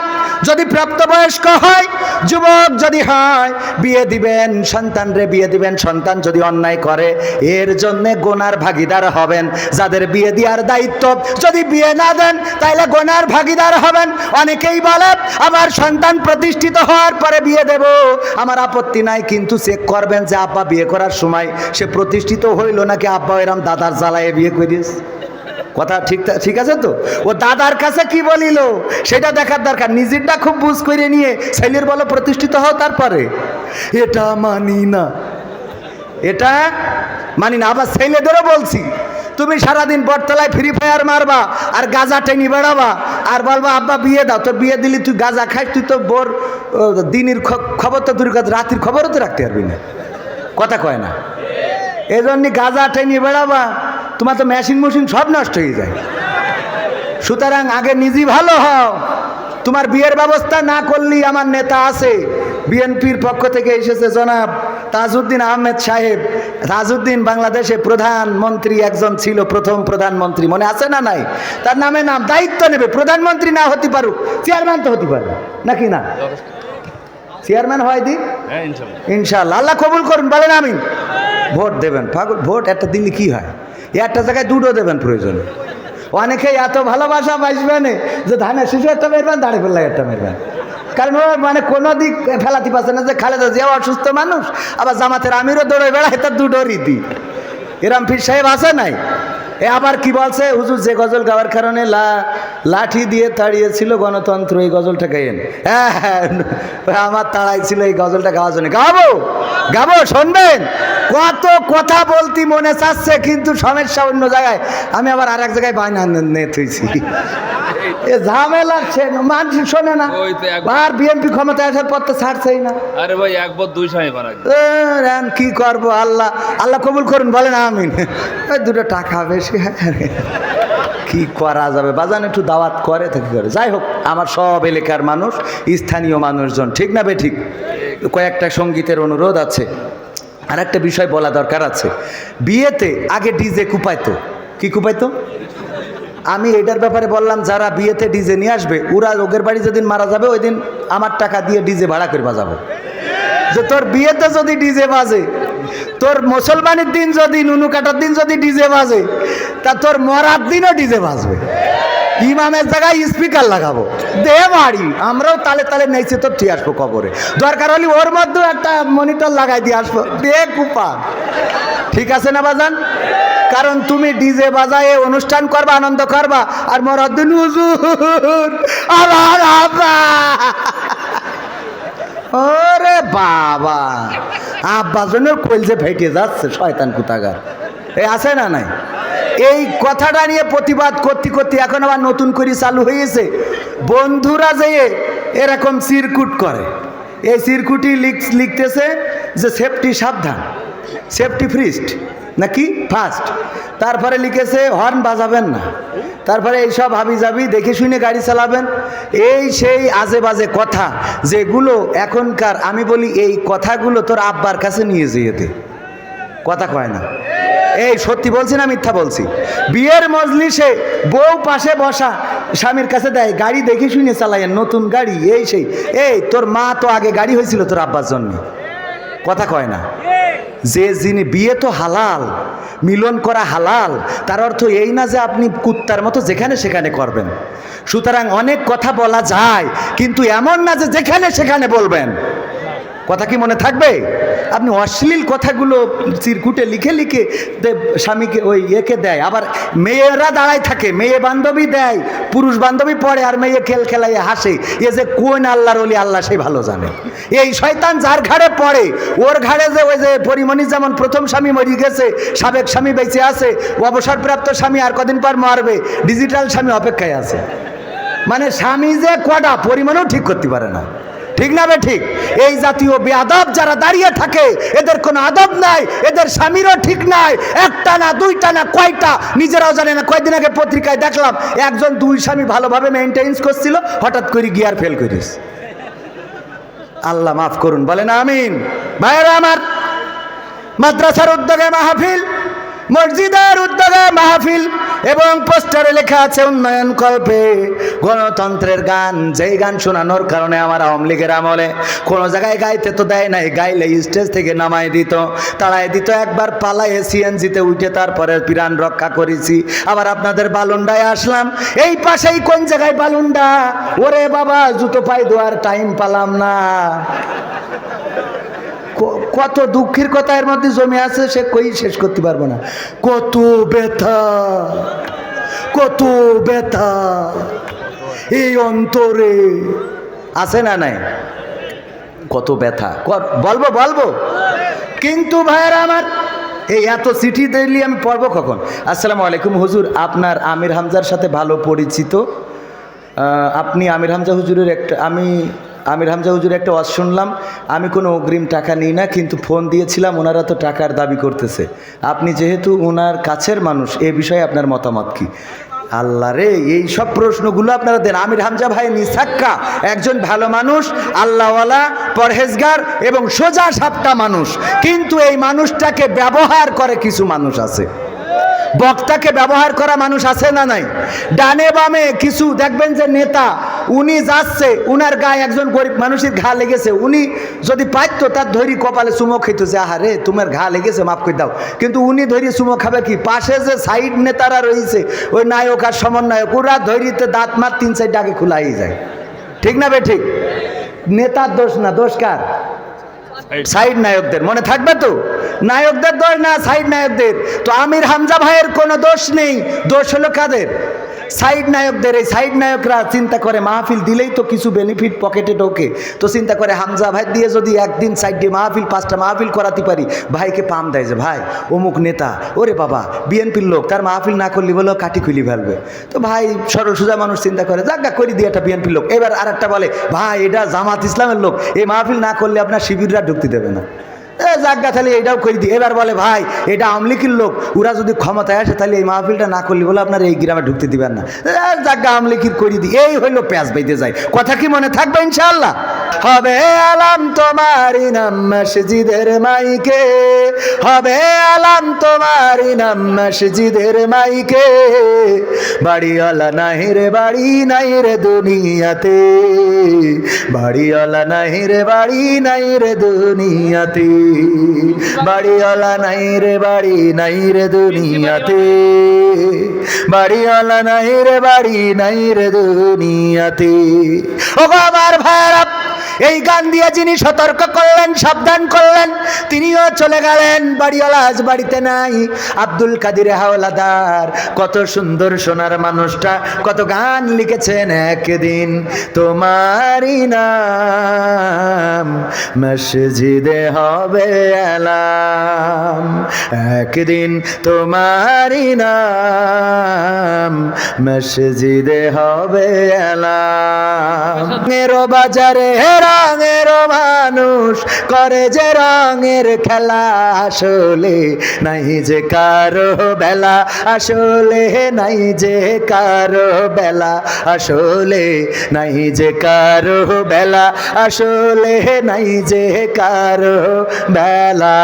যদি প্রাপ্তবয়স্ক হয়, যুবক যদি হয়, বিয়ে দিবেন, সন্তানরে বিয়ে দিবেন। সন্তান যদি অন্যায় করে, এর জন্য গোনার ভাগিদার হবেন। যাদের বিয়ে দেওয়ার দায়িত্ব, যদি বিয়ে না দেন তাহলে গোনার ভাগিদার হবেন। অনেকেই বলে আমার সন্তান প্রতিষ্ঠিত হওয়ার পরে বিয়ে দেব, আমার আপত্তি নাই, কিন্তু চেক করবেন যে আব্বা বিয়ে করার সময় সে প্রতিষ্ঠিত হইল নাকি আব্বা এরম দাদার জ্বালায় বিয়ে করিস। কথা ঠিক আছে তো? ও দাদার কাছে কি বলিল সেটা দেখার দরকার। নিজেরটা খুব বুঝ করে নিয়ে ছেলের বলো প্রতিষ্ঠিত হও, তারপরে এটা মানি না, এটা মানি না। আবার ছেলেদেরও বলছি, তুমি সারাদিন বটতলায় ফ্রি ফায়ার মারবা আর গাঁজা টেনি বেড়াবা আর বলবা আব্বা বিয়ে দাও। তোর বিয়ে দিলি তুই গাঁজা খাইস, তুই তো বোর দিনের খবর তো দূর কথা, রাতের খবরও তো রাখতে পারবি না, কথা কয় না। এই জন্য গাঁজা টেনি বেড়াবা, তোমার তো মেশিন সব নষ্ট হয়ে যায়। সুতরাং আগে নিজে ভালো হও। তোমার বিয়ের ব্যবস্থা না করলেই আমার নেতা আছে, বিএনপির পক্ষ থেকে এসেছে জনাব তাজউদ্দিন আহমেদ সাহেব। তাজউদ্দিন বাংলাদেশে প্রধানমন্ত্রী একজন ছিল, প্রথম প্রধানমন্ত্রী, মনে আছে না নাই? তার নাম দায়িত্ব নেবে। প্রধানমন্ত্রী না হতে পারুক, চেয়ারম্যান তো হতে পারবে নাকি না? চেয়ারম্যান হয় দি ইনশাআল্লাহ, আল্লাহ কবুল করুন, বলেন আমিন। ভোট দেবেন, পাগল ভোট একটা দিলে কি হয়? একটা জায়গায় দুটো দেবেন প্রয়োজন। অনেকেই এত ভালোবাসা বাসবেন যে ধানের শিশু একটা মেরবেন, দাঁড়ি ফেললে একটা মেরবেন। কারণ ও মানে কোনো দিক ফেলাতে পারছে না যে খালেদা জিয়া অসুস্থ মানুষ, আবার জামাতের আমিরও দৌড়ে বেড়ায়, তার দুটো রীতি। এরম পীর সাহেব আছে নাই? এ আবার কি বলছে হুজুর, যে গজল গাওয়ার কারণে লাঠি দিয়ে তাড়িয়েছিল গণতন্ত্র, এই গজলটা গাইয়েন। হ্যাঁ, আমার তাড়াই ছিল এই গজলটা গাওয়ার জন্য। গাবো শুনবেন। কত কথা বলতি মনে চাচ্ছে, কিন্তু সমস্যা অন্য জায়গায়। আমি আবার আর এক জায়গায় বায়না নিয়ে থুইছি, এ ঝামেলা মানুষ শোনে না। আর বিএনপি ক্ষমতায় আসার পর তো ছাড়ছেই না। আরে ভাই একবার দুই সময় বানাই কি করবো? আল্লাহ কবুল করুন, বলেন আমিন। ওই দুটো টাকা বেশি, কি করা যাবে? বাজান একটু দাওয়াত করে তো কি করে? যাই হোক, আমার সব এলাকার মানুষ, স্থানীয় মানুষজন, ঠিক না বে ঠিক? কয়েকটা সঙ্গীতের অনুরোধ আছে। আর একটা বিষয় বলা দরকার আছে। বিয়েতে আগে ডিজে কুপাইতো। কি কুপাইতো? আমি এটার ব্যাপারে বললাম, যারা বিয়েতে ডিজে নিয়ে আসবে, ওরা লোকের বাড়ি যেদিন মারা যাবে ওই দিন আমার টাকা দিয়ে ডিজে ভাড়া করে বাজাবো। যে তোর বিয়েতে যদি ডিজে বাজে, তোর মুসলমানের দিন যদি, নুনু কাটার দিন যদি ডিজে বাজে, তা তোর মরার দিনও ডিজে বাজবে। ইমামের জায়গায় স্পিকার লাগাবো দে বাড়ি, আমরাও তালে তালে নেইছে তো ঠিক আসবো কবরে, দরকার হলে ওর মধ্যেও একটা মনিটর লাগাই দিয়ে আসবো দে কুপা। ঠিক আছে না বাজান? কারণ তুমি ডিজে বাজায়ে অনুষ্ঠান করবা, আনন্দ করবা, আর মরাদ্দিন হুজুর আমার আব্বা, ওরে বাবা, আব্বা জন্য কলজে ফেটে যাচ্ছে শয়তান কুতাগার। এই আছে না নাই? এই কথাটা নিয়ে প্রতিবাদ করতে করতে এখন আবার নতুন করে চালু হয়েছে, বন্ধুরা যেয়ে এরকম চিরকুট করে, এই চিরকুটি লিখতেছে যে সেফটি সাবধান, সেফটি ফ্রিস্ট নাকি ফার্স্ট, তারপরে লিখেছে হর্ন বাজাবেন না, তারপরে এইসব হাবি যাবি দেখে শুনে গাড়ি চালাবেন, এই সেই আজে বাজে কথা যেগুলো এখনকার। আমি বলি এই কথাগুলো তোর আব্বার কাছে নিয়ে যেয়ে দে, কথা কয় না। এই সত্যি বলছি না মিথ্যা বলছি? বিয়ের মজলিসে বউ পাশে বসা, স্বামীর কাছে দেয় গাড়ি দেখে শুনে চালাইয়েন, নতুন গাড়ি এই সেই। এই তোর মা তো আগে গাড়ি হয়েছিল তোর আব্বার জন্য, কথা কয় না। যে যিনি বিয়ে তো হালাল, মিলন করা হালাল, তার অর্থ এই না যে আপনি কুত্তার মতো যেখানে সেখানে করবেন। সুতরাং অনেক কথা বলা যায়, কিন্তু এমন না যে যেখানে সেখানে বলবেন। কথা কি মনে থাকবে? আপনি অশ্লীল কথাগুলো চিরকুটে লিখে লিখে স্বামীকে ওই একে দেয়, আবার মেয়েরা দাঁড়ায় থাকে, মেয়ে বান্ধবী দেয়, পুরুষ বান্ধবী পড়ে, আর মেয়ে খেলাইয়ে হাসে। এ যে কোন আল্লাহর ওলি আল্লাহ সেই ভালো জানে। এই শয়তান যার ঘাড়ে পড়ে, ওর ঘাড়ে যে ওই যে পরিমণি যেমন প্রথম স্বামী মরে গেছে, সাবেক স্বামী বেঁচে আছে, অবসরপ্রাপ্ত স্বামী আর কদিন পর মারবে, ডিজিটাল স্বামী অপেক্ষায় আছে। মানে স্বামী যে কটা পরিমাণও ঠিক করতে পারে না, ঠিক না বে ঠিক? এই জাতীয় বেয়াদব যারা দাঁড়িয়ে থাকে, এদের কোনো আদব নাই, এদের স্বামীরও ঠিক নাই, একটা না দুইটা না কয়টা নিজেরাও জানে না। কয়েকদিন আগে পত্রিকায় দেখলাম একজন দুই স্বামী ভালোভাবে মেনটেন্স করছিল, হঠাৎ করে গিয়ার ফেল করিস। আল্লাহ মাফ করুন, বলেন আমিন। ভাইয়েরা আমার, মাদ্রাসার উদ্যোগে মাহফিল, মসজিদের উদ্যোগে মাহফিল, এবং পোস্টারে লেখা আছে উন্নয়ন কল্পে গণতন্ত্রের গান। যেই গান শোনানোর কারণে আমার আওয়ামী লীগের আমলে কোনো জায়গায় গাইতে তো দেয় নাই, গাইলে স্টেজ থেকে নামাই দিত, তাড়াই দিত, একবার পালায় সিএনজিতে উঠে তারপরে প্রাণ রক্ষা করেছি। আবার আপনাদের বালুন্ডায় আসলাম, এই পাশেই কোন জায়গায় বালুন্ডা, ওরে বাবা জুতো পাই দেওয়ার টাইম পালাম না। কত দুঃখের কথা এর মধ্যে জমে আছে, সে কই শেষ করতে পারবো না। কত ব্যথা, কত ব্যথা এই অন্তরে আছে না নাই? কত ব্যথা বলবো বলবো, কিন্তু ভাইয়েরা আমার, এই এত চিঠি দিলি আমি পড়বো কখন? আসসালামু আলাইকুম হুজুর, আপনার আমির হামজার সাথে ভালো পরিচিত, আপনি আমির হামজা হুজুরের একটা, আমি আমির হামজা হুজুরের একটা ওয়াজ শুনলাম, আমি কোনো অগ্রিম টাকা নিই না, কিন্তু ফোন দিয়েছিলাম, ওনারা তো টাকার দাবি করতেছে, আপনি যেহেতু ওনার কাছের মানুষ, এ বিষয়ে আপনার মতামত কি? আল্লাহ রে, এই সব প্রশ্নগুলো আপনারা দেন। আমির হামজা ভাই নিসাক্কা একজন ভালো মানুষ, আল্লাহওয়ালা, পরহেজগার এবং সোজা সাপটা মানুষ, কিন্তু এই মানুষটাকে ব্যবহার করে কিছু মানুষ আছে, বক্তাকে ব্যবহার করা মানুষ আছে না নাই? ডানে বামে কিছু দেখবেন যে নেতা, উনি যাচ্ছে, উনার গায়ে একজন গরিব মানুষের ঘা লেগেছে, উনি যদি পাইতো তার ধরি কপালে চুমো খেত যে আহারে তোমার ঘা লেগেছে মাফ করে দাও, কিন্তু উনি ধরি চুমো খাবে কি? পাশে যে সাইড নেতারা রয়েছে, ওই নায়ক আর সমন্বয়ক, ওরা ধরিতে দাঁত মার 3-4 ডাকে খোলাই যায়, ঠিক না বে ঠিক? নেতার দোষ না, দোষ কার? সাইড নায়কদের, মনে থাকবে তো? নায়কদের দোষ না, সাইড নায়কদের। তো আমির হামজা ভাইয়ের কোনো দোষ নেই, দোষ হলো কাদের? সাইড নায়কদের। এই সাইড নায়করা চিন্তা করে মাহফিল দিলেই তো কিছু বেনিফিট পকেটে ঢোকে, তো চিন্তা করে হামজা ভাই দিয়ে যদি একদিন সাইডে মাহফিল 5টা মাহফিল করাতে পারি, ভাইকে পাম দেয় যে ভাই অমুক নেতা, ওরে বাবা বিএনপির লোক, তার মাহফিল না করলি বলেও কাটি খুলি ফেলবে, তো ভাই সরল সোজা মানুষ চিন্তা করে জাগা করে দিয়ে একটা বিএনপির লোক। এবার আর একটা বলে ভাই এটা জামাত ইসলামের লোক, এই মাহফিল না করলে আপনার শিবিররা ঢুকতে দেবে না, জাগা তাহলে এটাও করে দিই। এবার বলে ভাই এটা আওয়ামী লীগের লোক, ওরা যদি ক্ষমতায় আসে তাহলে এই মাহফিলটা না করলি বলে আপনার এই গ্রামে ঢুকতে দিবেন না, জাগা আওয়ামী লীগের করে দিই। এই হইলো প্যাঁচ বাইতে যায়। কথা কি মনে থাকবে ইনশাআল্লাহ? হবে আলাম তোমার নাম মসজিদের মাইকে, হবে আলাম তোমার নাম মসজিদের মাইকে। বাড়িওয়ালা নাই রে বাড়ি নাই রে দুনিয়াতে, বাড়িওয়ালা নাই রে বাড়ি নাই রে দুনিয়াতে, বাড়িওয়ালা নাই রে বাড়ি নাই রে দুনিয়াতে, বাড়িওয়ালা নাই রে বাড়ি নাই রে দুনিয়াতে। ও আমার ভাইরা, এই গান দিয়ে যিনি সতর্ক করলেন, সাবধান করলেন, তিনিও চলে গেলেন। বাড়িওয়ালা আজ বাড়িতে নাই। আব্দুল কাদের হাওলাদার কত সুন্দর সোনার মানুষটা কত গান লিখেছেন। একদিন তোমারই নাম মসজিদে হবে এলাম, একদিন তোমারই নাম মসজিদে হবে এলাম। মেরো বাজারে রঙের মানুষ করে যে রঙের খেলা, আসলে নাই যে কারো বেলা, আসলে নাই যে কারো বেলা, আসলে নাই যে কারো বেলা, আসলে নাই যে কারো বেলা।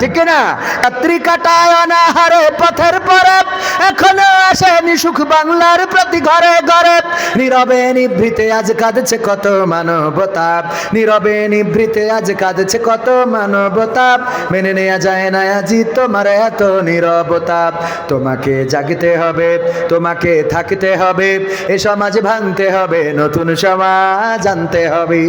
ঠিক না? রাত্রি কাটায় অনাহারে পথের পরে, এখনো আসেনি সুখ বাংলার প্রতি ঘরে ঘরে। নীরবে নিভৃতে আজ কাঁদছে কত মানবতা, নীরবে নিভৃতে আজ কাঁদছে কত মানবতা। মেনে নেওয়া যায় না আজি তোমার এত নীরবতা। তোমাকে জাগতে হবে, তোমাকে থাকতে হবে, এ সমাজ ভাঙতে হবে, নতুন সমাজ আনতে হবে।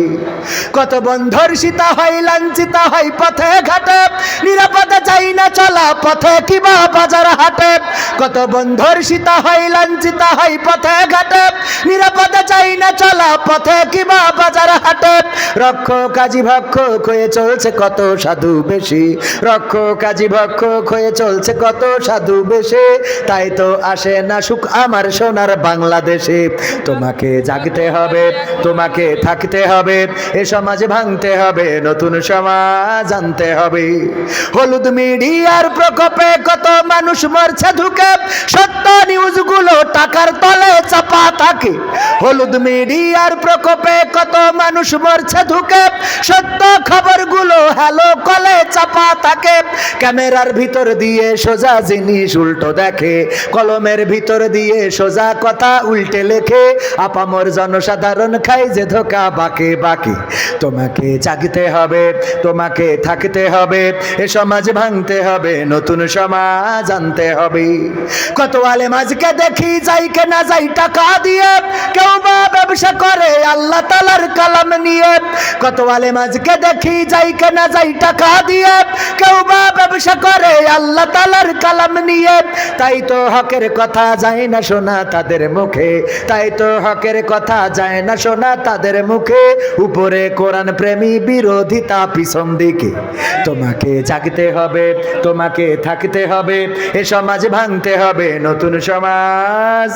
কত বন্ধর্ষিতা হয়, লাঞ্ছিতা হয় পথে ঘাটে, নিরাপদে যাই না চলা পথে কিবা বাজার হাটে। কত বন্ধর্ষিতা হয়, লাঞ্ছিতা হয় পথে ঘাটে, নিরাপদে যাই না চলা পথে কিবা বাজার হাটে। রক্ষ কাজী ভক্ষক হয়ে চলছে কত সাধু বেশি, রক্ষ কাজী ভক্ষক হয়ে চলছে কত সাধু বেশে। তাই তো আসে না সুখ আমার সোনার বাংলাদেশে। তোমাকে জাগতে হবে, তোমাকে থাকতে হবে, এ সমাজ ভাঙতে হবে, নতুন সমাজ আনতে হবে। হলুদ মিডিয়ার প্রকোপে কত মানুষ মরছে ঢুকে, সত্য নিউজগুলো টাকার তলে চাপা থাকে। হলুদ মিডিয়ার প্রকোপে কত মানুষ মরছে ঢুকে, সত্য খবরগুলো হ্যালো কলে চাপা থাকে। ক্যামেরার ভিতর দিয়ে সোজা জিনিস উল্টো দেখে, কলমের ভিতর দিয়ে সোজা কথা উল্টে লেখে। আপামর জনসাধারণ খাই যে ধোকা বাকে বাকি। তোমাকে জাগতে হবে, তোমাকে থাকতে হবে, এ সমাজ ভাঙতে হবে, নতুন সমাজ আনতে হবে। কত আলেম আজকে দেখি যাই কে না যাই টাকা দিয়ে, কেউ বা ব্যবসা করে আল্লাহ তাআলার কালাম নিয়ে। কত আলেম আজকে দেখি যাই কে না যাই টাকা দিয়ে, কেউ বা ব্যবসা করে আল্লাহ তাআলার কালাম নিয়ে। তাই তো হকের কথা যায় না শোনা তাদের মুখে, তাই তো হকের কথা যায় না শোনা তাদের মুখে। উপরে কোরআন প্রেমী, বিরোধিতা পিছন দিকে। তোমাকে জাগতে হবে, তোমাকে থাকতে হবে, এ সমাজ ভাঙতে হবে, নতুন সমাজ